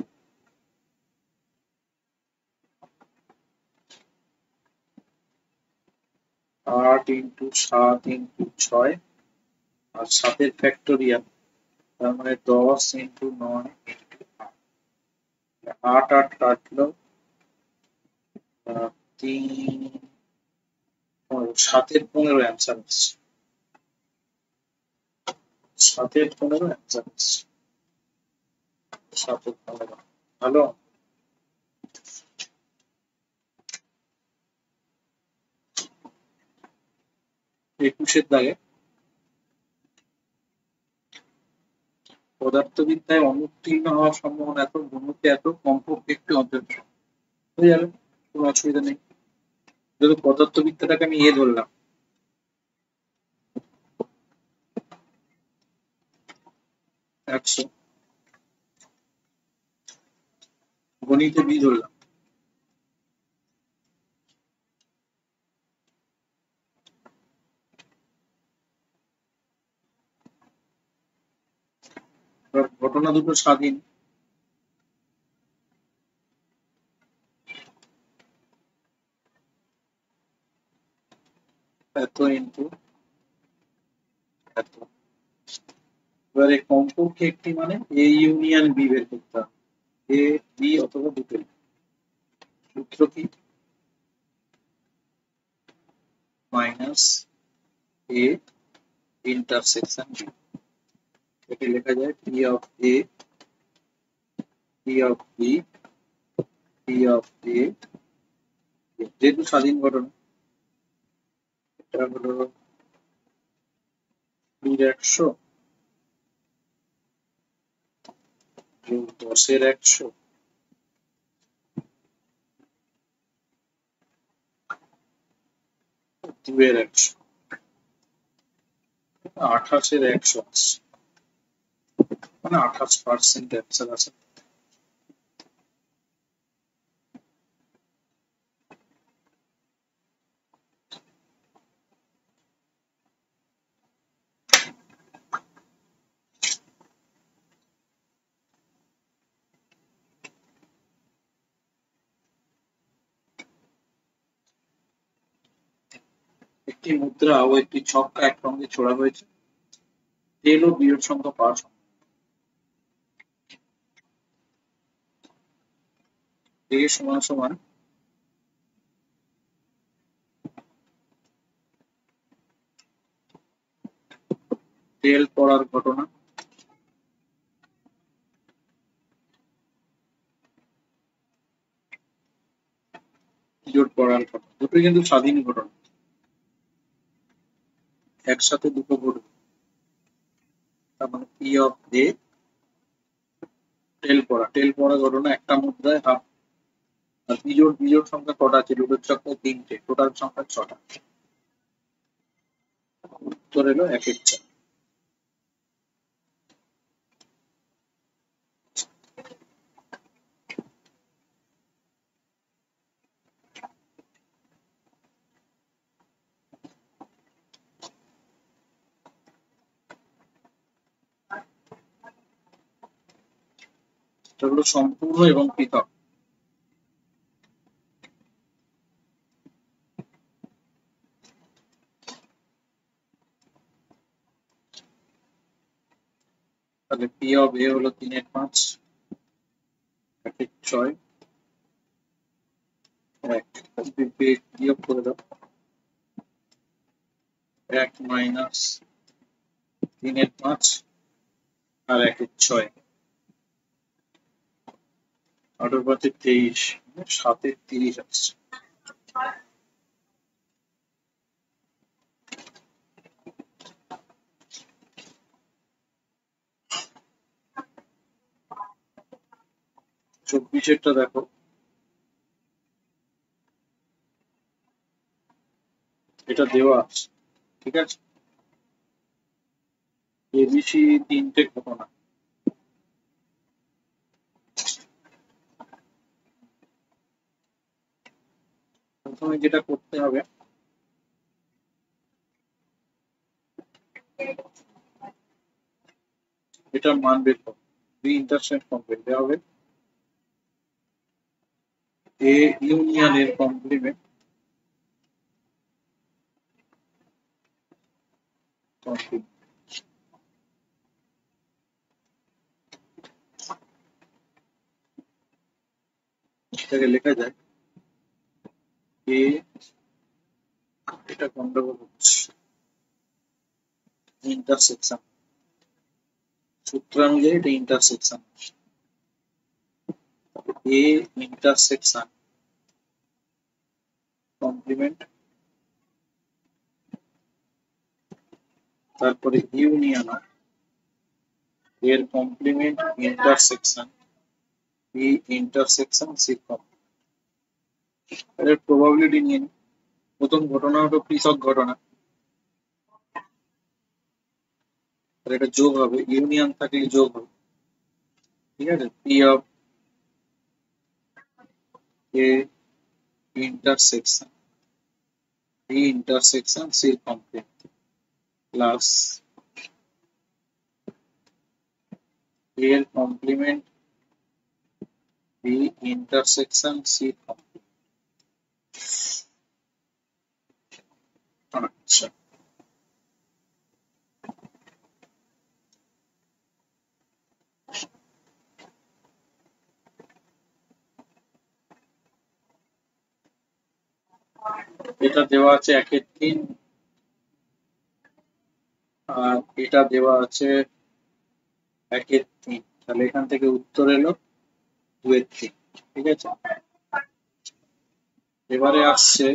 A: 8 ইন্টু 7 ইন্টু 6 আর 7 এর ফ্যাক্টোরিয়াল, তার মানে 10 ইন্টু 9 ইন্টু 8, 8 কাটলো 3, 7 এর 15 অ্যান্সার আসছে, 7 এর 15 অ্যান্সার আসছে, 7 এর 15। ভালো। 21 দাগে পদার্থবিদ্যায় অনুত্তীর্ণ হওয়ার সম্ভাবনা এত, ঘনত্ব এত, কমপক্ষে একটু অন্তত হয়ে যাবে, কোনো অসুবিধা নেই। যেহেতু পদার্থবিদ্যাটাকে আমি ধরলাম, 100, গণিতে বি ধরলাম, ঘটনা দুটো স্বাধীন, এত ইনটু এত। এবারে কমপক্ষে একটি মানে এ ইউনিয়ন বি বের করতে হবে, এ বি অথবা দুটোই। সূত্র কি? Minus A intersection B. এটি লেখা যায় P of A, P of B, P of A. যেহেতু স্বাধীন ঘটনা, এটা হলো 100 যোগ 10 100 2 100 28 আসছে, মানে 28% অ্যান্সার আছে। একটি মুদ্রা ও একটি ছক্কা একসঙ্গে ছোড়া হয়েছে, তেল ও বিজোড় সংখ্যা পাওয়া সম্ভব। এ সমান সমান তেল পড়ার ঘটনা, বিজোড় পড়ার ঘটনা, দুটোই কিন্তু স্বাধীন ঘটনা, একসাথে দুটো ঘটবে। তার মানে পি অফ এ টেল পড়া ঘটনা একটা মুদ্রায় হাফ। আর বিজোড় সংখ্যা কটা আছে? লুডোর চক্রে 3টে, টোটাল সংখ্যা 6টা। উত্তর এলো 1/4। এটা হলো সম্পূর্ণ এবং পৃথক। তাহলে পি অফ এ হলো 3/5, 1/6, 1 বিয়োগ করে দাও, 1 মাইনাস 3/5 আর 1/6, 8/5 23, 7/30 আসছে। চব্বিশেরটা দেখো, এটা দেওয়া আছে, ঠিক আছে। এবিসি 3টে ঘটনা, প্রথমে যেটা করতে হবে, এটার মান বের করো, বি ইন্টারসেক্ট কমপ্লিট দেওয়া হবে, এ ইউনিয়ন এর কমপ্লিমেন্ট এটাকে লেখা যায় এ, এটা গন্ডগোল হচ্ছে, ইন্টারসেকশন, সূত্র অনুযায়ী এটা ইন্টারসেকশন, এ ইন্টারসেকশন কমপ্লিমেন্ট, তারপরে ইউনিয়ন এর complement intersection, B intersection C complement. এর প্রবাবিলিটি নিয়ে নিই। প্রথম ঘটনা হলো পৃথক ঘটনা, আর এটা যোগ হবে, ইউনিয়ন থাকলে যোগ হবে, ঠিক আছে। P of A intersection B intersection C complement plus A এর কমপ্লিমেন্ট B ইন্টারসেকশন C আচ্ছা এটা দেওয়া আছে 1/3 আর এটা দেওয়া আছে 1/3, তাহলে এখান থেকে উত্তর এলো 2/3। ঠিক আছে, এবারে আসছে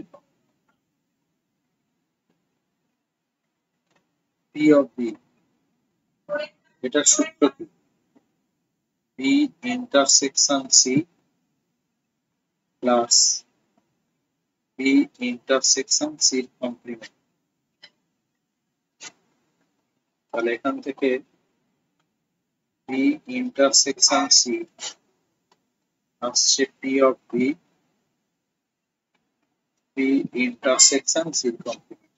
A: P of B। এটার সূত্র কি? B intersection C plus B intersection C এর কমপ্লিমেন্ট। তাহলে এখান থেকে B ইন্টারসেকশন C আসছে P of B B intersection C এর কমপ্লিমেন্ট।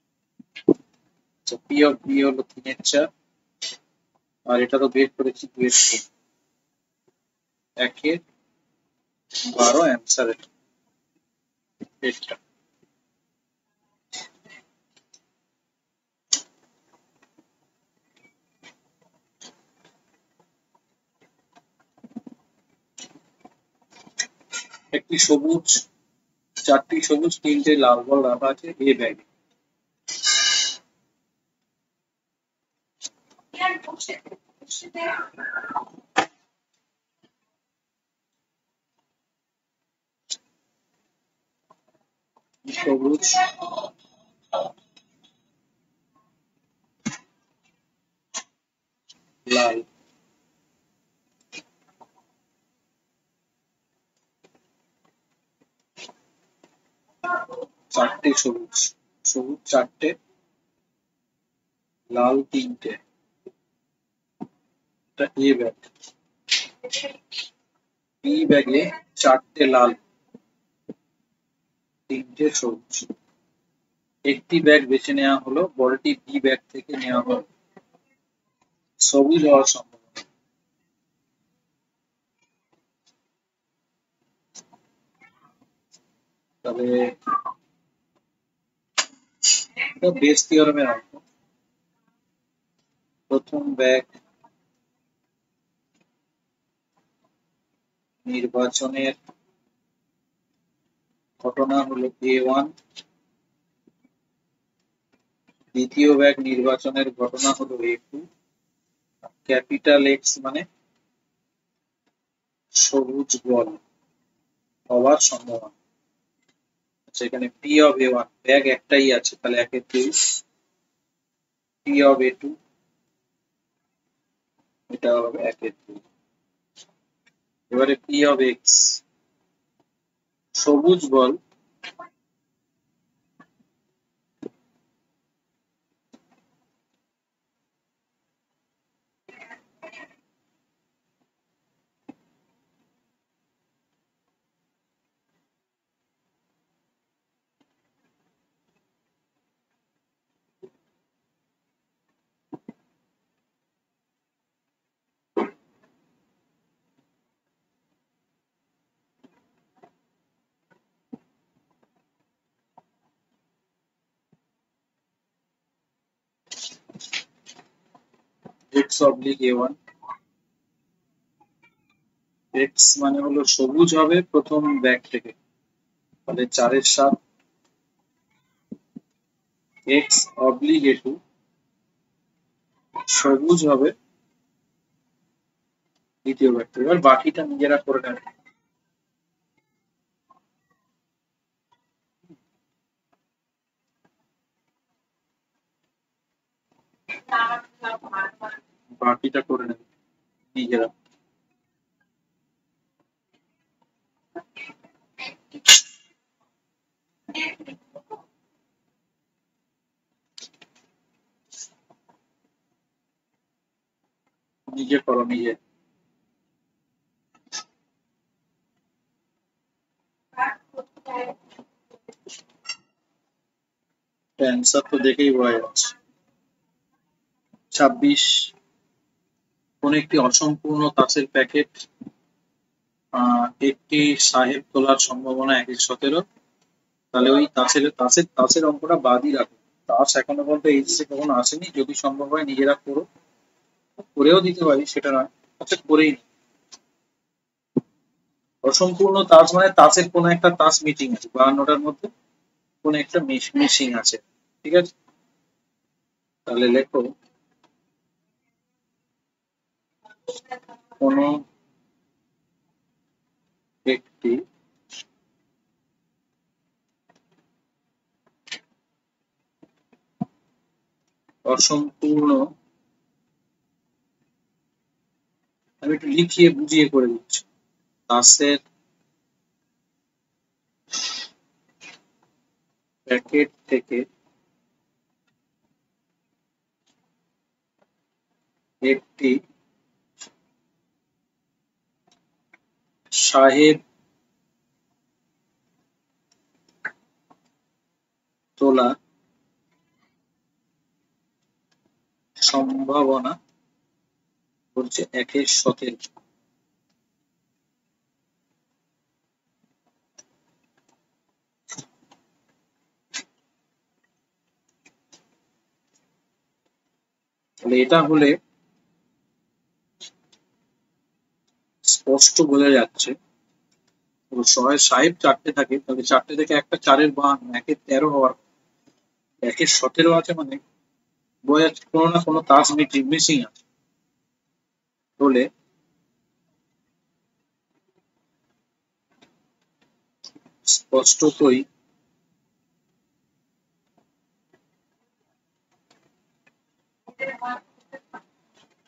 A: আচ্ছা, P of B হলো 3/4 আর এটা তো বের করেছি 2/3, 1/12 অ্যান্সার এটা। একটি সবুজ, 4টি সবুজ 3টে লাল বল রাখা আছে এ ব্যাগে। সবুজ, লাল, 4টে সবুজ, সবুজ 4টে, লাল 3টে, এটা এ ব্যাগ। বি ব্যাগে 4টে লাল, 3টে সবুজ। একটি ব্যাগ বেছে নেওয়া হলো, বলটি বি ব্যাগ থেকে নেওয়া হলো, সবুজ হওয়ার সম্ভাবনা। তবে এটা বেস থিওরেমের অঙ্ক। প্রথম ব্যাগ নির্বাচনের ঘটনা হলো A1, দ্বিতীয় ব্যাগ নির্বাচনের ঘটনা হলো A2, ক্যাপিটাল এক্স মানে সবুজ বল হওয়ার সম্ভাবনা। আচ্ছা, এখানে P of A1 ব্যাগ একটাই আছে, তাহলে 1/2, P of A2 এটা হবে 1/2। এবারে P of X সবুজ বল X oblique A1, X মানে হলো সবুজ হবে প্রথম ব্যাগ থেকে, তাহলে 4/7, X oblique A2 সবুজ হবে দ্বিতীয় ব্যাগ থেকে। এবার বাকিটা নিজেরা করে নেবে। বাকিটা করে নেবে নিজেরা। নিজে করো নিজে। অ্যান্সার তো দেখেই বোঝা যাচ্ছে। 26, কোন একটি অসম্পূর্ণ তাসের প্যাকেট একটি সাহেব তোলার সম্ভাবনা 1/17, তাহলে ওই তাসের অঙ্কটা বাদই রাখো। তাস এখনো পর্যন্ত এইচএসে কখনো আসেনি, যদি সম্ভব হয় নিজেরা করেও দিতে পারি, সেটা নয়, আচ্ছা করেই নি। অসম্পূর্ণ তাস মানে তাসের কোন একটা তাস মিটিং আছে, 52টার মধ্যে কোন একটা মিসিং আছে, ঠিক আছে? তাহলে লেখো কোন একটি অসম্পূর্ণ, আমি একটু লিখিয়ে বুঝিয়ে করে দিচ্ছি, তাসের প্যাকেট থেকে একটি সাহেব তোলা সম্ভাবনা বলছে 1/17। তাহলে এটা হলে স্পষ্ট বোঝা যাচ্ছে, সাহেব 4টে থাকে, তাহলে 4টে থেকে একটা 4-এর 52, 1/13 হওয়ার 1/17 আছে, মানে বোঝা যাচ্ছে কোনো না কোনো তাস মিসিং আছে। তাহলে স্পষ্টতই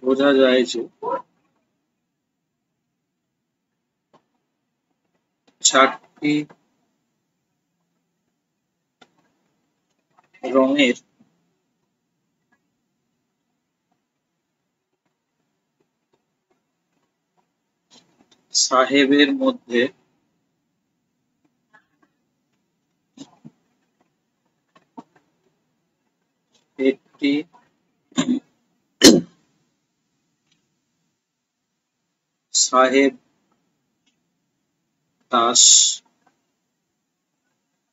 A: বোঝা যায় যে 4টি রঙের সাহেবের মধ্যে একটি সাহেব তাস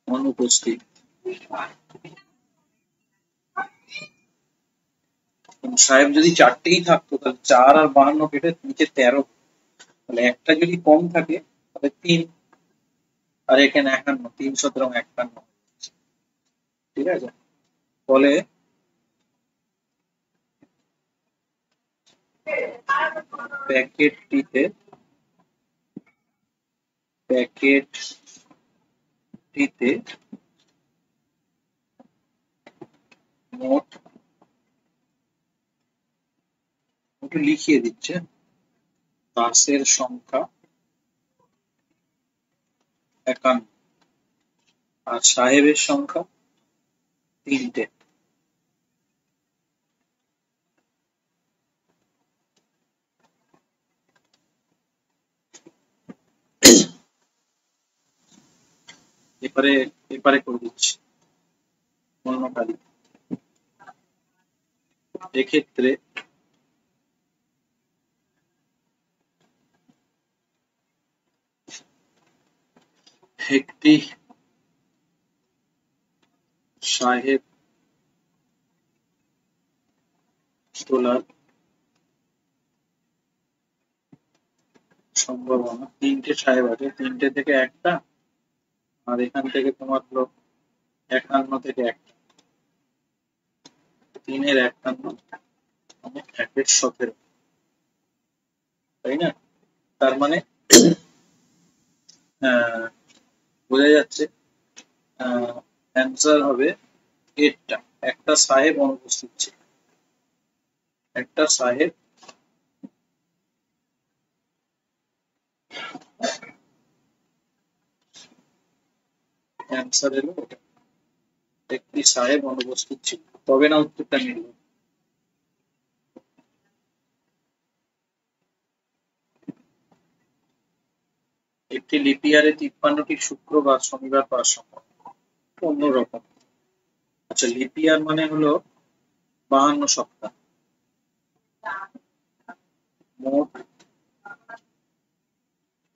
A: অনুপস্থিত। সাহেব যদি 4টেই থাকতো, তাহলে 4 আর 52 কেটে নিচে 13, তাহলে একটা যদি কম থাকে তাহলে 3, আর এখানে 51, 3 সুতরাং 51, ঠিক আছে? ফলে প্যাকেটটিতে মোট, একটু লিখিয়ে দিচ্ছে, তাসের সংখ্যা 51 আর সাহেবের সংখ্যা 3টে। এপারে করে দিচ্ছি অন্য কালি। এক্ষেত্রে একটি সাহেব তোলার সম্ভাবনা, 3টে সাহেব আছে, 3টে থেকে একটা, আর এখান থেকে তোমার হলো 51 থেকে একটা, 3-এর 51 মানে 1/17, তাই না? তার মানে বোঝা যাচ্ছে অ্যান্সার হবে এরটা, একটা সাহেব অনুপস্থিত ছিল, একটা সাহেব অ্যান্সার এলো ওটা, একটি সাহেব অনুপস্থিত ছিল, তবে না উত্তরটা মিলল। একটি লিপি ইয়ারে 53টি শুক্রবার শনিবার পাওয়ার সম্ভব, অন্যরকম। আচ্ছা, লিপি ইয়ার মানে হলো 52 সপ্তাহ, মোট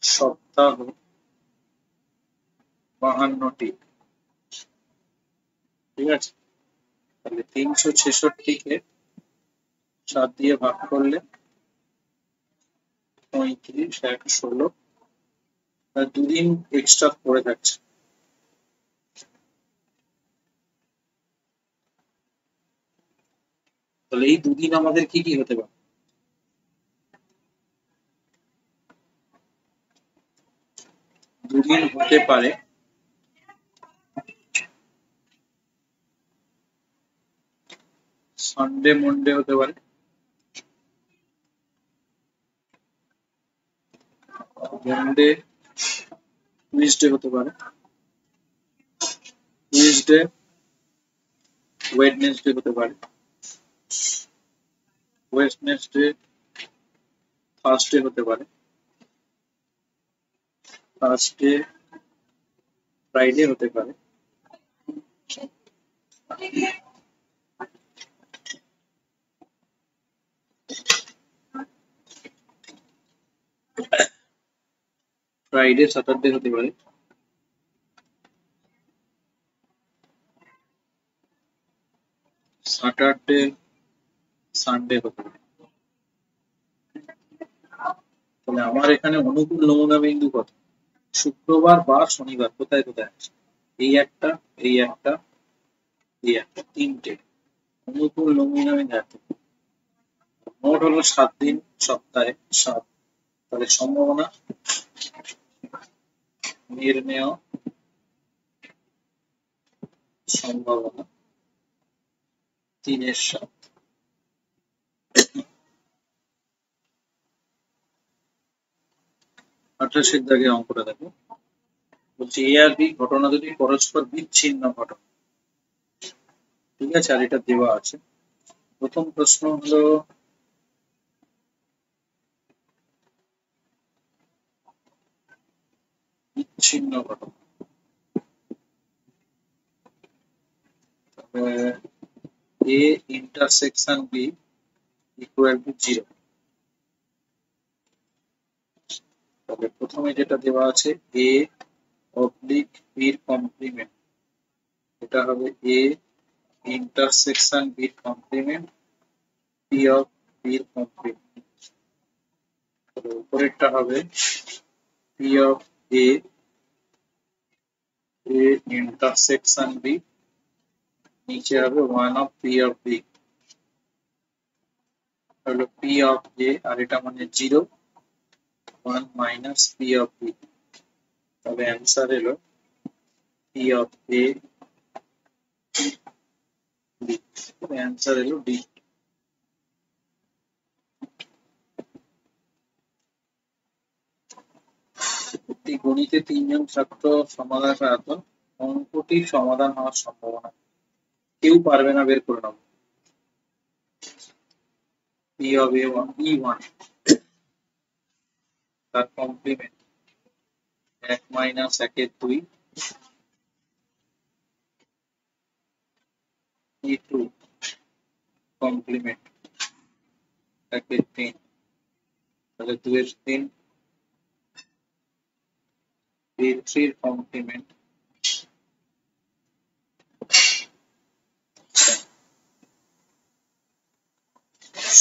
A: সপ্তাহ 52টি। ঠিক আছে, তাহলে 366 কে 7 দিয়ে ভাগ করলে 35, 16, দুদিন এক্সট্রা পড়ে থাকছে। তাহলে এই দুদিন আমাদের কি কি হতে পারে? দুদিন হতে পারে সানডে মন্ডে হতে পারে, মন্ডে টুইসডে হতে পারে, টুইসডে ওয়েডনেসডে হতে পারে, ওয়েডনেসডে থার্সডে হতে পারে, থার্সডে ফ্রাইডে হতে পারে, ফ্রাইডে স্যাটারডে হতে পারে, স্যাটারডে সানডে হতে পারে। তাহলে আমার এখানে অনুকূল নমুনা বিন্দু কত? শুক্রবার বা শনিবার। কোথায় কোথায় আছে? এই একটা, এই একটা, এই একটা, তিনটে অনুকূল নমুনা বিন্দু এত। মোট হলো 7 দিন সপ্তাহে 7। তাহলে সম্ভাবনা নির্ণেয় সম্ভাবনা 3/7। 28 দাগে অঙ্কটা দেখো, বলছে এ আর বি ঘটনা দুটি পরস্পর বিচ্ছিন্ন ঘটনা। ঠিক আছে, আর এটা দেওয়া আছে। প্রথম প্রশ্ন হলো বিচ্ছিন্ন ঘটনা। A intersection B equal to 0। তবে প্রথমে যেটা দেওয়া আছে A oblique B এর কমপ্লিমেন্ট, এটা হবে A intersection B এর কমপ্লিমেন্ট P of B এর কমপ্লিমেন্ট। তবে উপরেরটা হবে P of A intersection B, নিচে হবে 1 of P of B। হলো P of A আর এটা মানে 0, 1 minus P of B। তবে অ্যান্সার এলো P of A B। তবে অ্যান্সার এলো D। একটি গণিতে 3 জন ছাত্র সমাধান করাতো, অঙ্কটির সমাধান হওয়ার সম্ভাবনা কেউ পারবে না, বের করে নেব। P of A1 E1 তার কমপ্লিমেন্ট 1 minus 1 এর 2, E2 কমপ্লিমেন্ট 1 এর 3, তাহলে 2 এর 3, E3 এর কমপ্লিমেন্ট।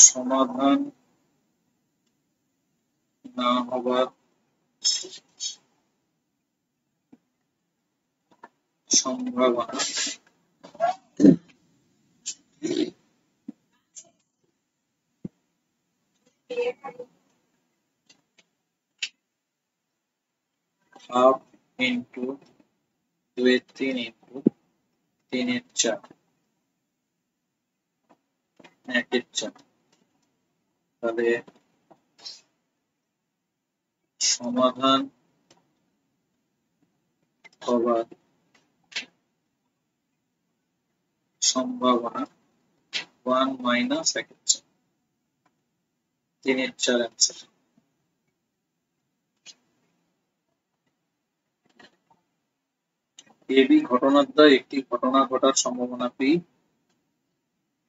A: সমাধান না হবার সম্ভাবনা হাফ ইন্টু 2 এর 3 ইন্টু 3 এর 4, 1 এর 4। তাহলে সমাধান হবার সম্ভাবনা 1 minus 1 এর 4, 3 এর 4 অ্যান্সার। এবি ঘটনাদ্বয় একটি ঘটনা ঘটার সম্ভাবনা P,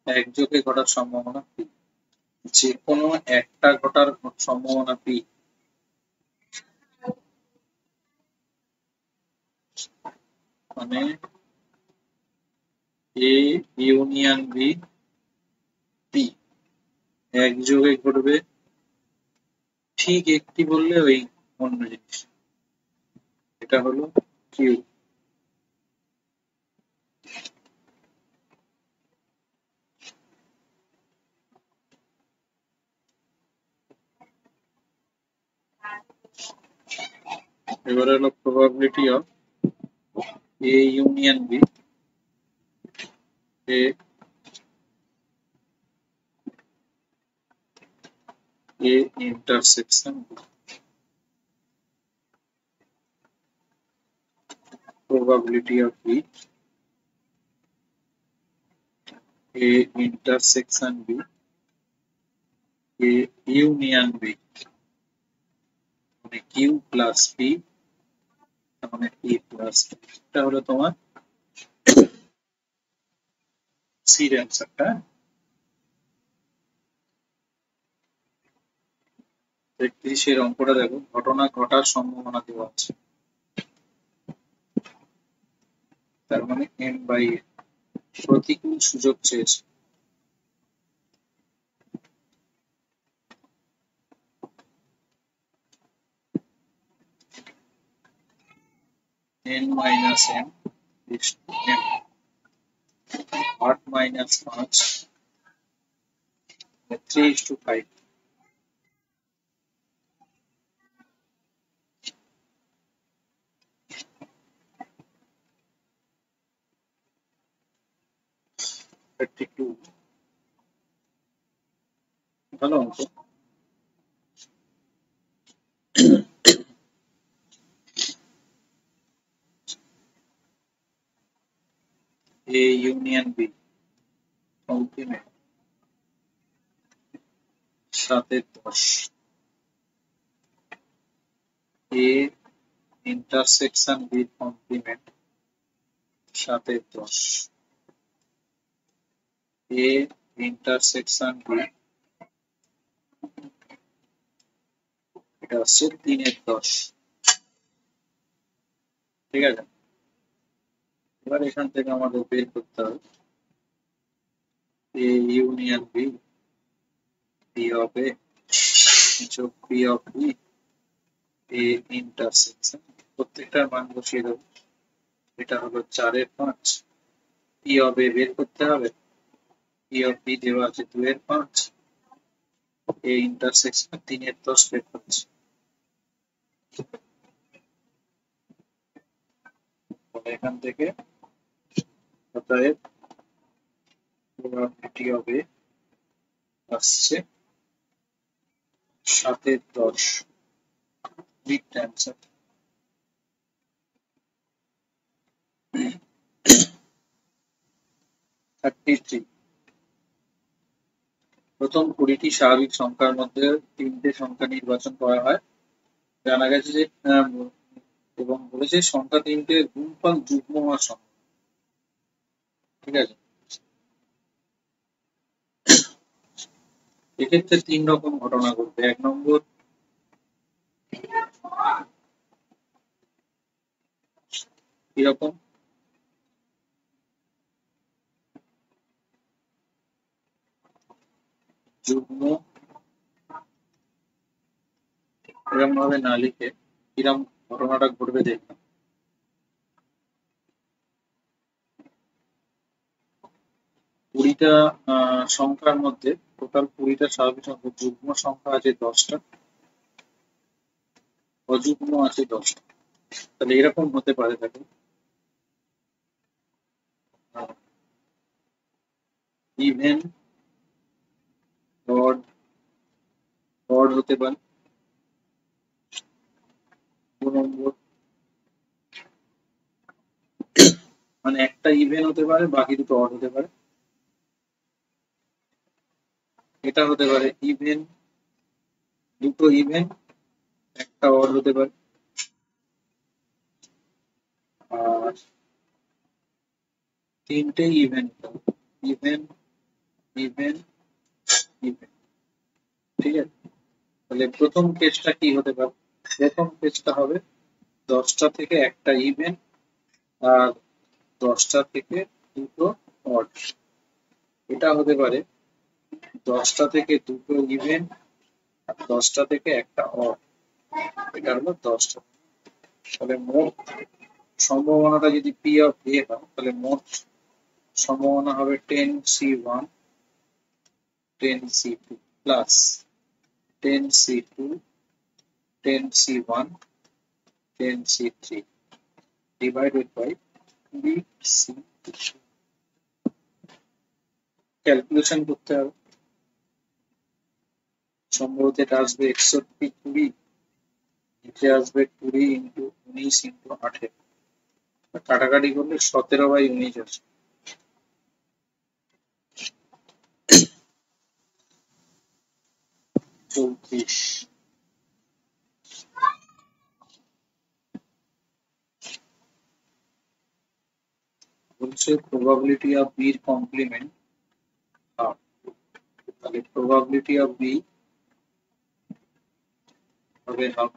A: একযোগে ঘটার সম্ভাবনা P। যে কোনো একটা ঘটার সম্ভাবনা পি, মানে এ ইউনিয়ন বি পি একযোগে ঘটবে, ঠিক একটি বললে ওই অন্য জিনিস, এটা হলো কিউ। এবারে হলো probability of A union B, A intersection B. probability of B, A intersection B, A union B, মানে Q plus P, মানে P plus P। এটা হলো তোমার সির অ্যান্সারটা। তেত্রিশের অঙ্কটা দেখো, ঘটনা ঘটার সম্ভাবনা দেওয়া আছে, তার মানে n বাই n, প্রতিকূল সুযোগ চেয়েছে। n minus n is to n, 8 minus 5, 3 is to 5। ভালো অঙ্ক। A union B complement 7/10, A intersection B complement 7/10, A intersection B এটা হচ্ছে 3/10। ঠিক আছে, এবার এখান থেকে আমাদের বের করতে হবে A union B, P of A যোগ P of B, A intersection, প্রত্যেকটার মান বসিয়ে দেবো। এটা হলো 4/5, P of A বের করতে হবে, P of B দেওয়া আছে 2/5, A ইন্টারসেকশন 3/10 বের করছি। এখান থেকে অতএব প্রবাবিলিটি অফ A আসছে 7/10, বিগ অ্যান্সার। প্রথম 20টি স্বাভাবিক সংখ্যার মধ্যে 3টে সংখ্যা নির্বাচন করা হয়। জানা গেছে যে এবং বলেছে সংখ্যা 3টে গুণফল যুগ্ম হওয়ার সংখ্যা। ঠিক আছে, এক্ষেত্রে 3 রকম ঘটনা ঘটবে। 1 নম্বর, এরকম যুগ্ম, এরকম ভাবে না লিখে কিরকম ঘটনাটা ঘটবে দেখলাম। কুড়িটা সংখ্যার মধ্যে টোটাল 20টা স্বাভাবিক সংখ্যা, যুগ্ম সংখ্যা আছে 10টা, অযুগ্ম আছে 10টা। তাহলে এরকম হতে পারে, দেখো ইভেন, অড, অড হতে পারে। 2 নম্বর, মানে একটা ইভেন হতে পারে, বাকি দুটো অড হতে পারে। এটা হতে পারে ইভেন, দুটো ইভেন, একটা অড হতে পারে। আর 3টে ইভেন, ইভেন, ইভেন, ইভেন। ঠিক আছে, তাহলে প্রথম কেসটা কি হতে পারে? প্রথম কেসটা হবে 10টা থেকে একটা ইভেন আর 10টা থেকে দুটো অড। এটা হতে পারে 10টা থেকে দুটো ইভেন আর 10টা থেকে একটা অড। এটা হলো 10টা। তাহলে মোট সম্ভাবনাটা যদি পি অফ এ হয় তাহলে মোট সম্ভাবনা হবে 10C1 10C2 plus 10C2 10C1 10C3 divided by BC2। Calculation করতে হবে। সম্ভবত এটা আসবে 61 নিচে আসবে 20 ইন্টু 19 ইন্টু 18, কাটাকাটি করলে 17/19 আসবে। বলছে প্রবাবিলিটি অফ বি এর কমপ্লিমেন্ট হাফ। তাহলে প্রবাবিলিটি অফ বি হবে হাফ,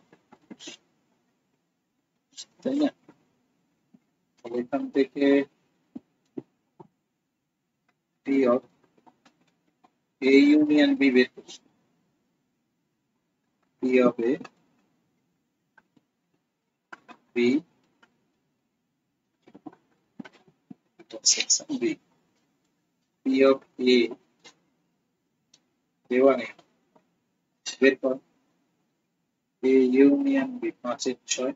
A: তাই না? তাহলে এখান থেকে P of A union B বের করছি। P of A B intersection B. P of A দেওয়া নেই, বের কর। A union B 5/6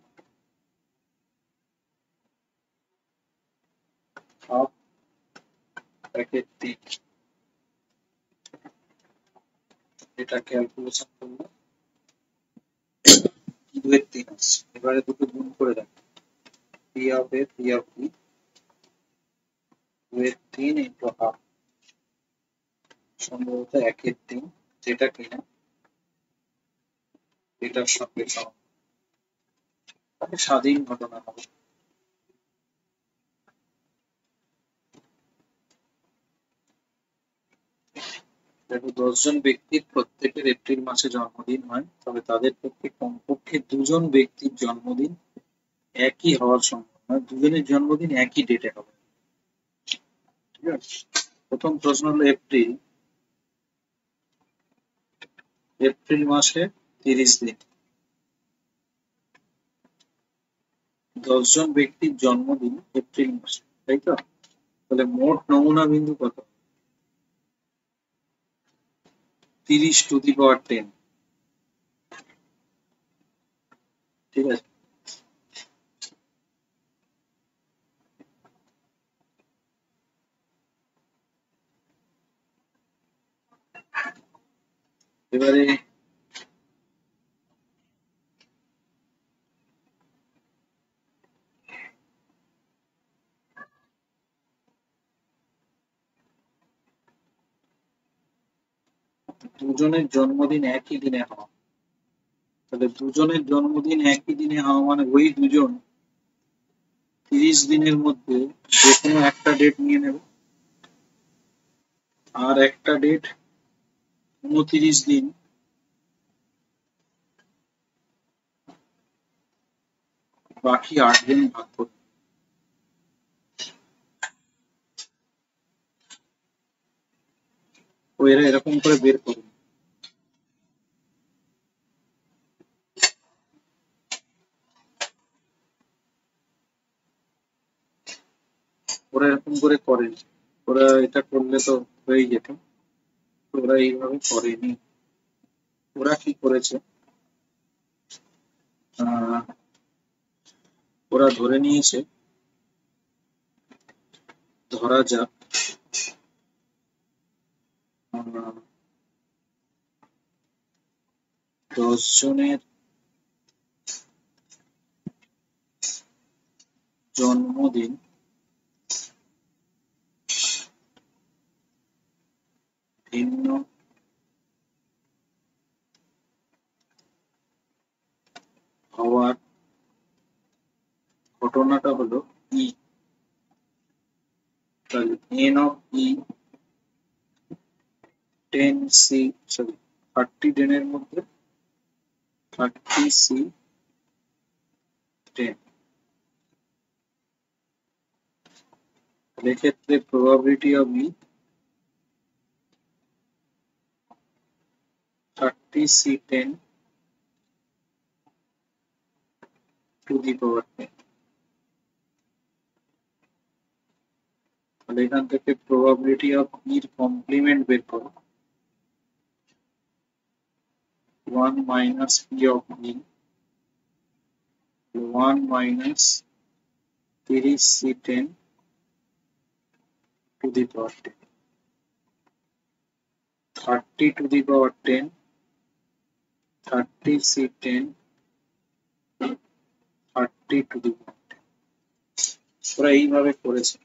A: half bracket 3। এটা ক্যালকুলেশন করলে 2/3 আসছে। এবারে দুটো গুণ করে দেখ। P of A P of B 2/3 into half, সম্ভবত 1/3, যেটা কিনা এটার সঙ্গে সমান। তাহলে স্বাধীন ঘটনা হবে। দেখো 10 জন ব্যক্তির প্রত্যেকের এপ্রিল মাসে জন্মদিন হয়, তবে তাদের পক্ষে কমপক্ষে 2 জন ব্যক্তির জন্মদিন একই হওয়ার সম্ভাবনা, দুজনের জন্মদিন একই ডেটে হবে। ঠিক আছে, প্রথম প্রশ্ন হলো এপ্রিল। এপ্রিল মাসে 30 দিন, 10 জন ব্যক্তির জন্মদিন এপ্রিল মাসে, তাই তো? তাহলে মোট নমুনা বিন্দু কত? 30^10। ঠিক আছে, এবারে দুজনের জন্মদিন একই দিনে হওয়া, তাহলে দুজনের জন্মদিন একই দিনে হওয়া মানে ওই দুজন 30 দিনের মধ্যে যে কোনো একটা ডেট নিয়ে নেবে, আর একটা ডেট 29 দিন বাকি 8 জন ভাগ করবে। তো এরা এরকম করে বের করবে। ওরা এরকম করে করেন, ওরা এটা করলে তো হয়ে যেত, ওরা এইভাবে করেনি। ওরা কি করেছে, ওরা ধরে নিয়েছে, ধরা যাক 10 জনের জন্মদিন ভিন্ন হওয়ার ঘটনাটা হলো ই। তাহলে n of e 10C, sorry, 30 10 এর মধ্যে 30C10, এক্ষেত্রে probability of E 30C10 to the power 10। তাহলে এখান থেকে probability of E এর কমপ্লিমেন্ট বের করো, 1 minus P of E, 1 minus 30C10 to the power 10, 30 to the power 10, 30C10, 30 to the power 10। ওরা এইভাবে করেছে।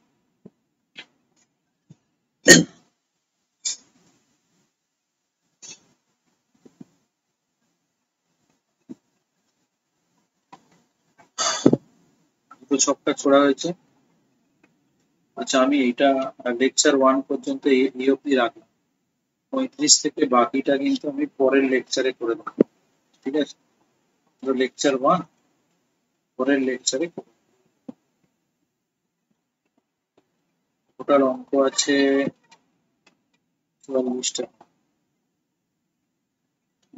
A: দুটো ছক্কা ছোড়া হয়েছে। আচ্ছা, আমি এটা লেকচার 1 পর্যন্ত এই অবধি রাখলাম, 35 থেকে বাকিটা কিন্তু আমি পরের লেকচারে করে দেবো, ঠিক আছে? লেকচার 1 পরের লেকচারে টোটাল অঙ্ক আছে 44টা,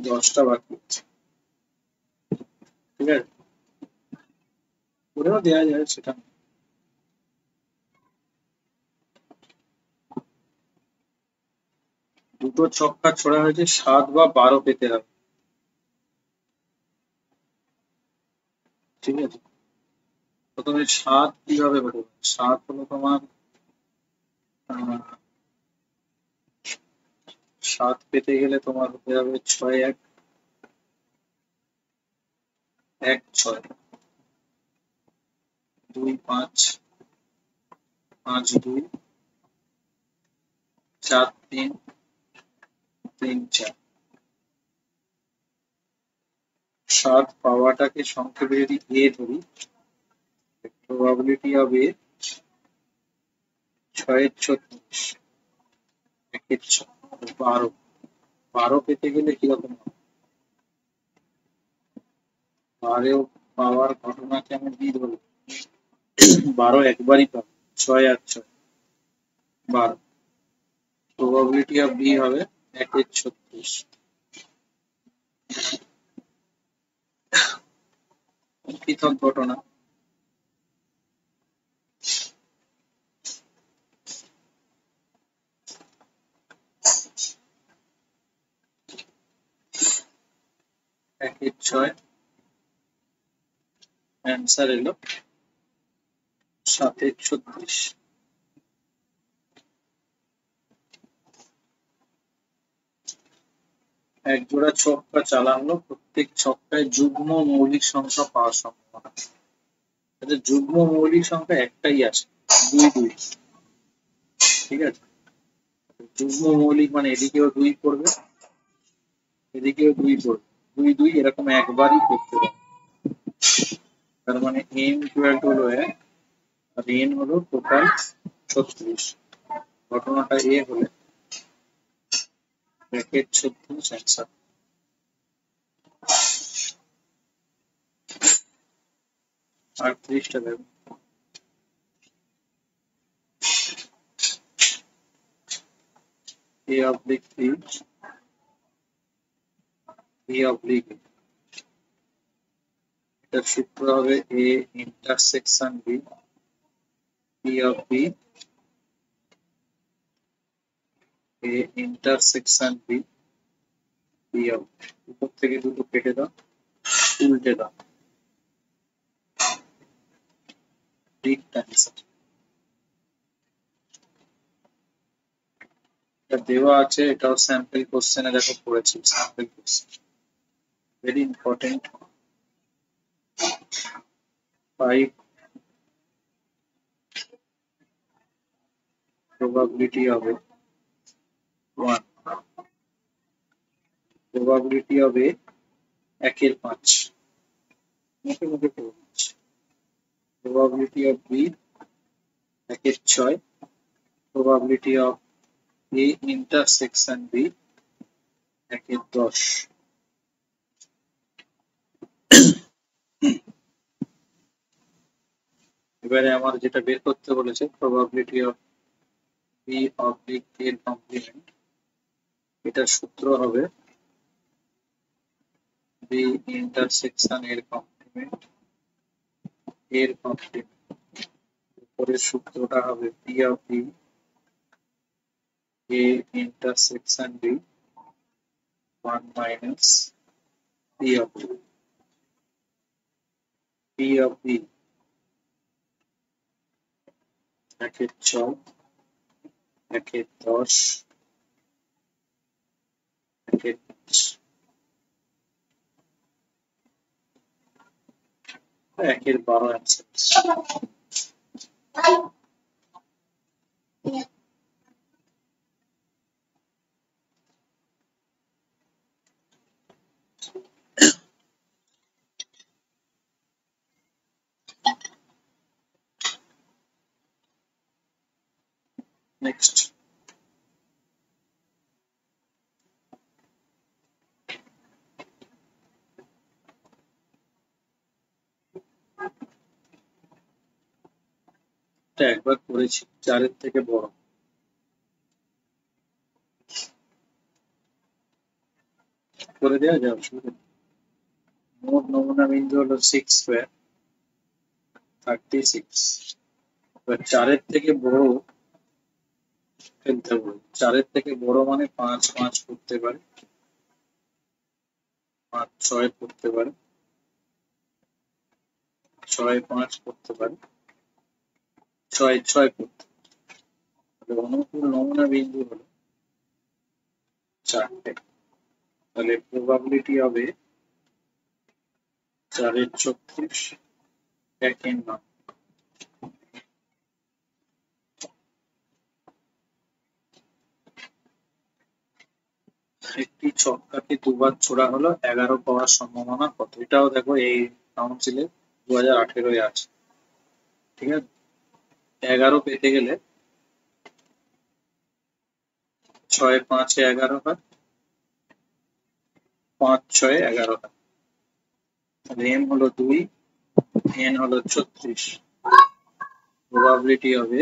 A: 10টা বাকি আছে, ঠিক আছে? করেও দেওয়া যায় সেটা। দুটো ছক্কা ছোড়া হয়েছে, 7 বা 12 পেতে হবে, ঠিক আছে? প্রথমে 7 কিভাবে হলো? 7 হলো তোমার 7 পেতে গেলে তোমার হতে হবে 6 1 1 6, 2 5, 5 2, 4 3, 3 4। 7 পাওয়াটাকে সংক্ষেপে যদি A ধরি, probability of A 6 36, 1 6, 12। 12 পেতে গেলে কিরকম হবে? 12 পাওয়ার ঘটনাকে আমি B ধরবো, 12 একবারই পাবো, 6 আর 6 12। probability of B হবে 1 36। পৃথক ঘটনা, একের 6, অ্যান্সার এলো 7 36। এক জোড়া ছক্কা চালানো, প্রত্যেক ছক্কায় যুগ্ম মৌলিক সংখ্যা পাওয়ার সম্ভাবনা। যুগ্ম মৌলিক সংখ্যা একটাই আছে, 2 2, ঠিক আছে? যুগ্ম মৌলিক মানে এদিকেও 2 পড়বে, এদিকেও 2 পড়বে, 2 2 এরকম একবারই করতে পারে। তার মানে n ইকুয়াল টু হলো 1 আর n হলো টোটাল 36। ঘটনাটা A হলে 1 36 অ্যান্সার। 38টা দেখো, A oblique B, B oblique A, এটার সূত্র হবে A intersection B, P of B, A intersection B, P of B। উপর থেকে দুটো কেটে দাও, উল্টে দাও, ঠিক অ্যান্সার। এটা দেওয়া আছে, এটাও স্যাম্পল কোশ্চেনে দেখো পড়েছি, sample question very important. 5 probability of A 1, probability of A 1 এর 5, মুখে মুখে করে দিচ্ছি। probability of B 1 এর 6, probability of A intersection B 1 × 10। এবারে আমার যেটা বের করতে বলেছে প্রবাবিলিটি অফ বি অবলিক এর কমপ্লিমেন্ট, এটার সূত্র হবে বি ইন্টারসেকশন এর কমপ্লিমেন্ট এর কমপ্লিমেন্ট, উপরের সূত্রটা হবে P of B A intersection B 1 minus P of B. P of B 1 × 6, 1 × 10, 1 × 5, 1 × 12 answer. Next, এটা একবার করেছি, 4 এর থেকে বড়। করে দেওয়া যায়, অসুবিধা নেই। মোট নমুনা বিন্দু হলো 6 স্কয়ার 36। এবার 4 এর থেকে বড় ফেলতে হবে। 4 এর থেকে বড় মানে 5 5 করতে পারে, 5 6 করতে পারে, 6 5 করতে পারে, 6 6 করতে পারে। তাহলে অনুকূল নমুনা বিন্দু হলো 4টে। তাহলে প্রবাবিলিটি হবে 4 × 36, 1 × 9। একটি ছক্কাকে দুবার ছোড়া হলো, 11 পাওয়ার সম্ভাবনা কত? এটাও দেখো এই কাউন্সিলে 2018 আছে। ঠিক আছে, 11 পেতে গেলে 6 5 11 হয়, 5 6 11 হয়। তাহলে এম হলো 2, এন হলো 36। প্রবাবিলিটি হবে,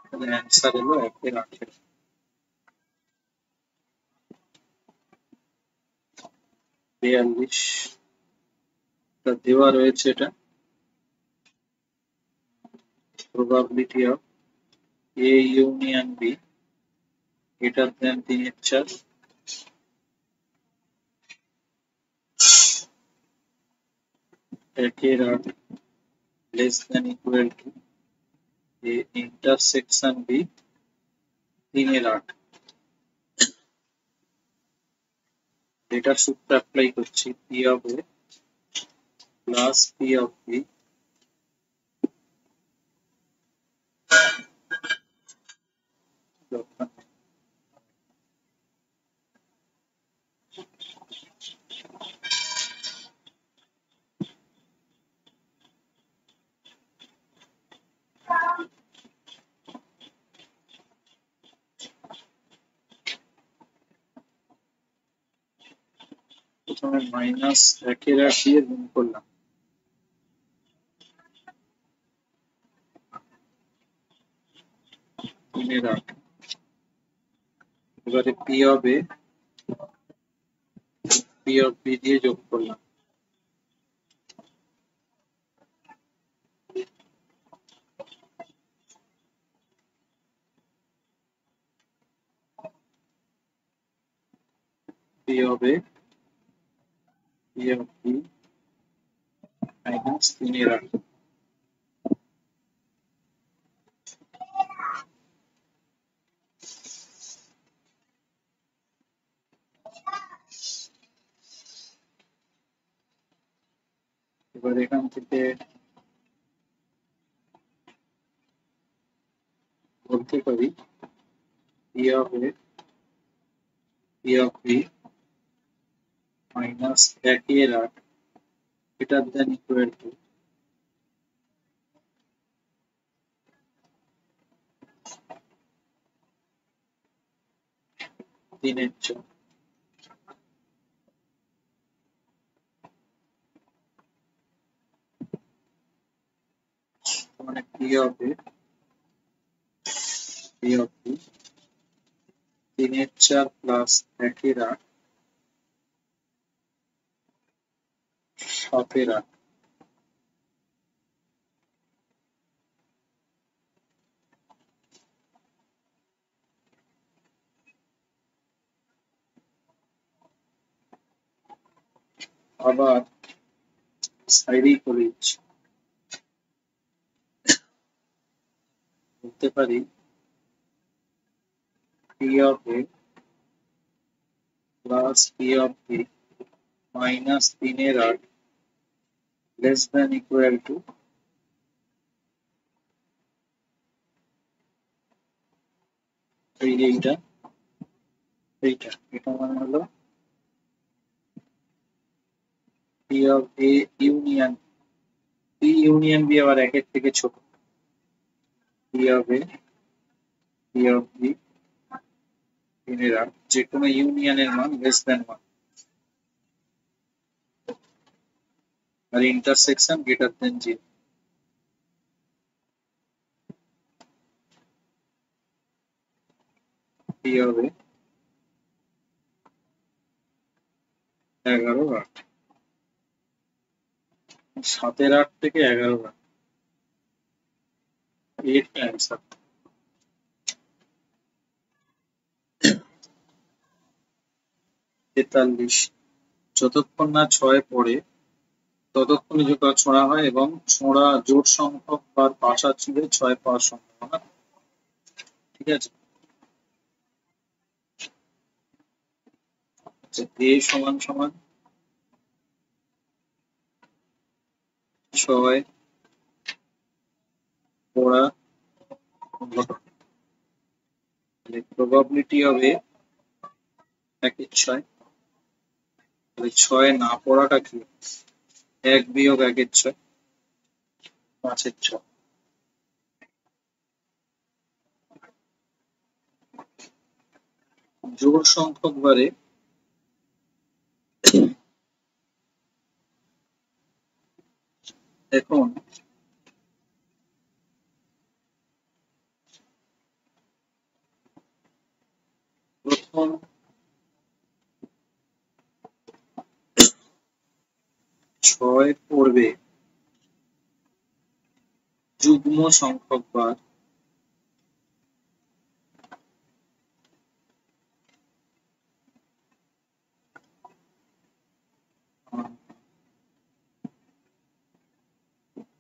A: তাহলে অ্যান্সার হলো 1 × 18। দেওয়া রয়েছে এটা probability of A union B greater than 3/4, একের 8 less than equal to A intersection B 3/8। এটার সূত্র অ্যাপ্লাই করছি, P of A plus P of B প্রথমে মাইনাস 1/8 দিয়ে গুণ করলাম, তিনের 8। এবারে P of A P of B দিয়ে যোগ করলাম, P of A P of B minus 3/8। এবার এখান থেকে বলতে পারি P of A P of B minus 1/8 greater than equal two 3 এর 4 মানে পি অফ এ 3 এর 4 প্লাস 1 এর 8 7 এর 8 আবার সাইডেই করে দিচ্ছি, বলতে পারি P of A plus P of B minus 3 এর 8 লেস দ্যান ইকুয়াল টু এইটা এটা মানে হলো P of A union P union B আবার একের থেকে ছোট, P of A P of B 3 এর 8 যে কোনো ইউনিয়নের মান লেস দ্যান 1 আর intersection greater than 0। P of A 11 8 7 এর 8 থেকে 11 8 এইটা অ্যান্সার। 43 যতক্ষণ না 6 পড়ে ততক্ষণই জোড়া ছোঁড়া হয় এবং ছোঁড়া জোড় সংখ্যক বার পাশা ছুঁড়ে 6 পাওয়ার সম্ভাবনা। ঠিক আছে, এ সমান সমান 6 পড়া ঘটনা, প্রবাবিলিটি হবে 1 এর 6। তাহলে 6 না পড়াটা কি? 1 বিয়োগ 1 এর 6 5 এর 6। জোড় সংখ্যক বারে এখন প্রথম 6 পড়বে যুগ্ম সংখ্যক বার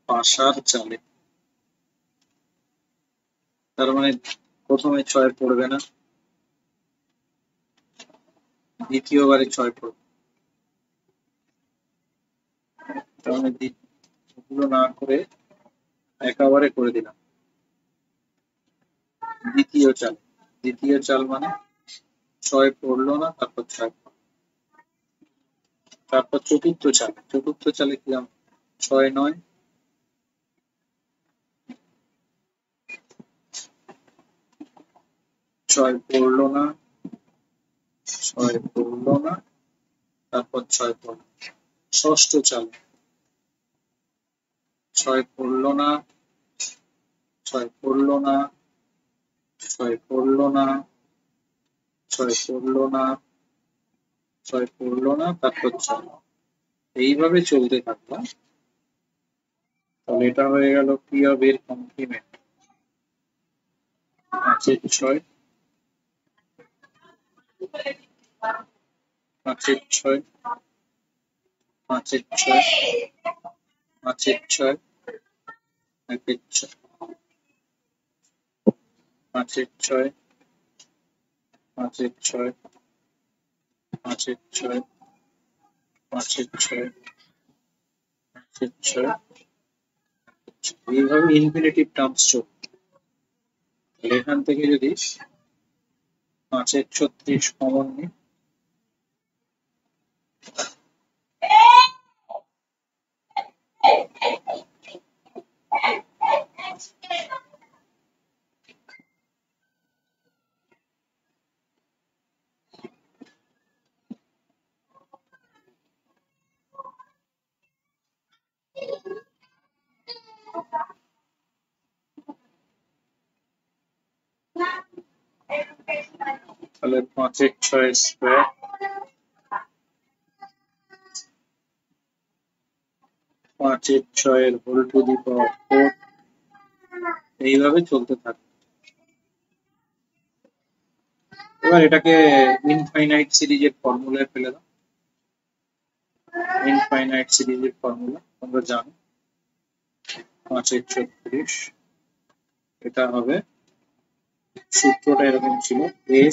A: পাশার চালে। তার মানে প্রথমে 6 পড়বে না, দ্বিতীয়বারে 6 পড়বে। তার মানে এগুলো না করে একেবারে করে দিলাম দ্বিতীয় চাল মানে 6 পড়লো না, তারপর 6 তারপর চতুর্থ চালে কি 6 9 6 পড়লো না, তারপর 6 পড়লো। ষষ্ঠ চাল 6 পড়লো না, 6 পড়লো না, 6 পড়লো না, 6 পড়লো না, 6 পড়লো না, তারপর 6। এইভাবে চলতে থাকলো। তাহলে এটা হয়ে গেল পি অফ এর কমপ্লিমেন্ট 5 এর 6 5 এর 6 5 এর 6 5 এর 6 1 এর 6 5 এর 6 5 এর 6 5 এর 6 5 এর 6 5 এর 6 এইভাবে ইনফিনিটিভ টার্মস চলবে। এখান থেকে যদি 5 এর 36 কমন নিই, তাহলে 5/6 স্কয়ার 5/6 হোল টু দি পাওয়ার 4 এইভাবে চলতে থাকে। এবার এটাকে ইনফাইনাইট সিরিজের ফর্মুলায় ফেলে দাও। ইনফাইনাইট সিরিজের ফর্মুলা তোমরা জানো, 5/36 এটা হবে, সূত্রটা এরকম ছিল,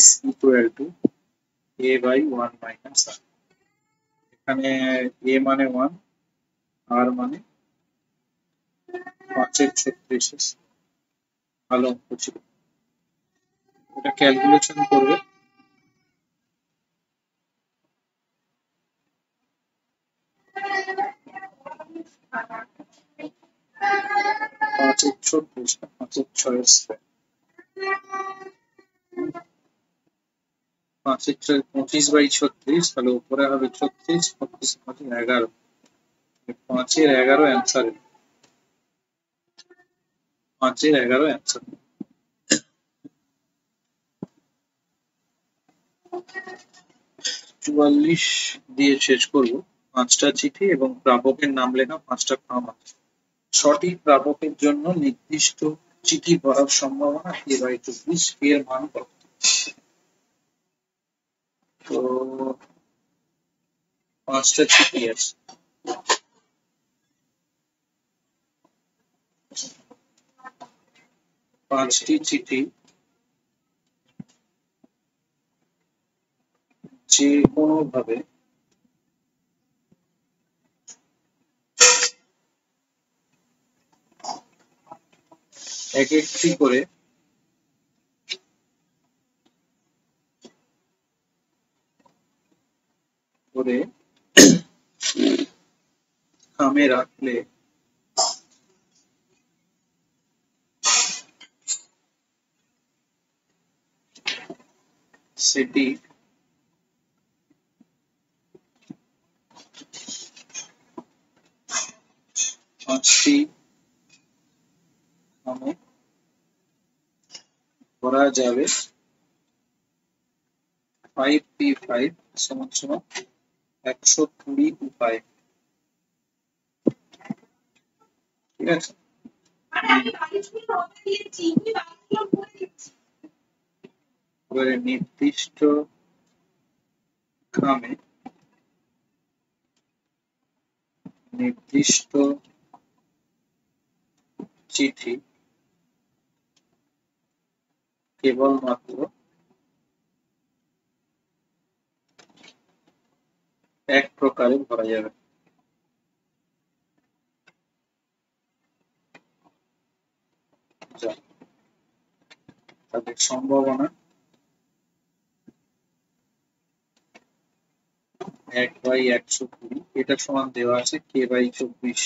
A: s equal to a by 1 minus r। এখানে a মানে 1, r মানে 5/36 ভালো অঙ্ক ছিল। এটা ক্যালকুলেশন করবে, পাঁচের 25/36, তাহলে উপরে হবে 36, 11, 5/11 অ্যান্সার, 5/11 অ্যান্সার। 44 দিয়ে শেষ করবো। 5টা চিঠি এবং প্রাপকের নাম লেখা 5টা খাম আছে। সঠিক প্রাপকের জন্য নির্দিষ্ট চিঠি ভরার সম্ভাবনা k/24, এর মান কত? তো 5টা চিঠি আছে, 5টি চিঠি যে কোনো ভাবে এক একটি করে খামে রাখলে সেটি পাঁচটি খামে ভরা যাবে। 5p5 সমান সমান 120 উপায়। ঠিক আছে, এবারে নির্দিষ্ট খামে নির্দিষ্ট চিঠি কেবলমাত্র এক প্রকারে ভরা যাবে। তাদের সম্ভাবনা 1/120, এটা সমান দেওয়া আছে k/24,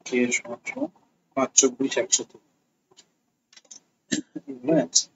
A: k সমান 5/24, 120।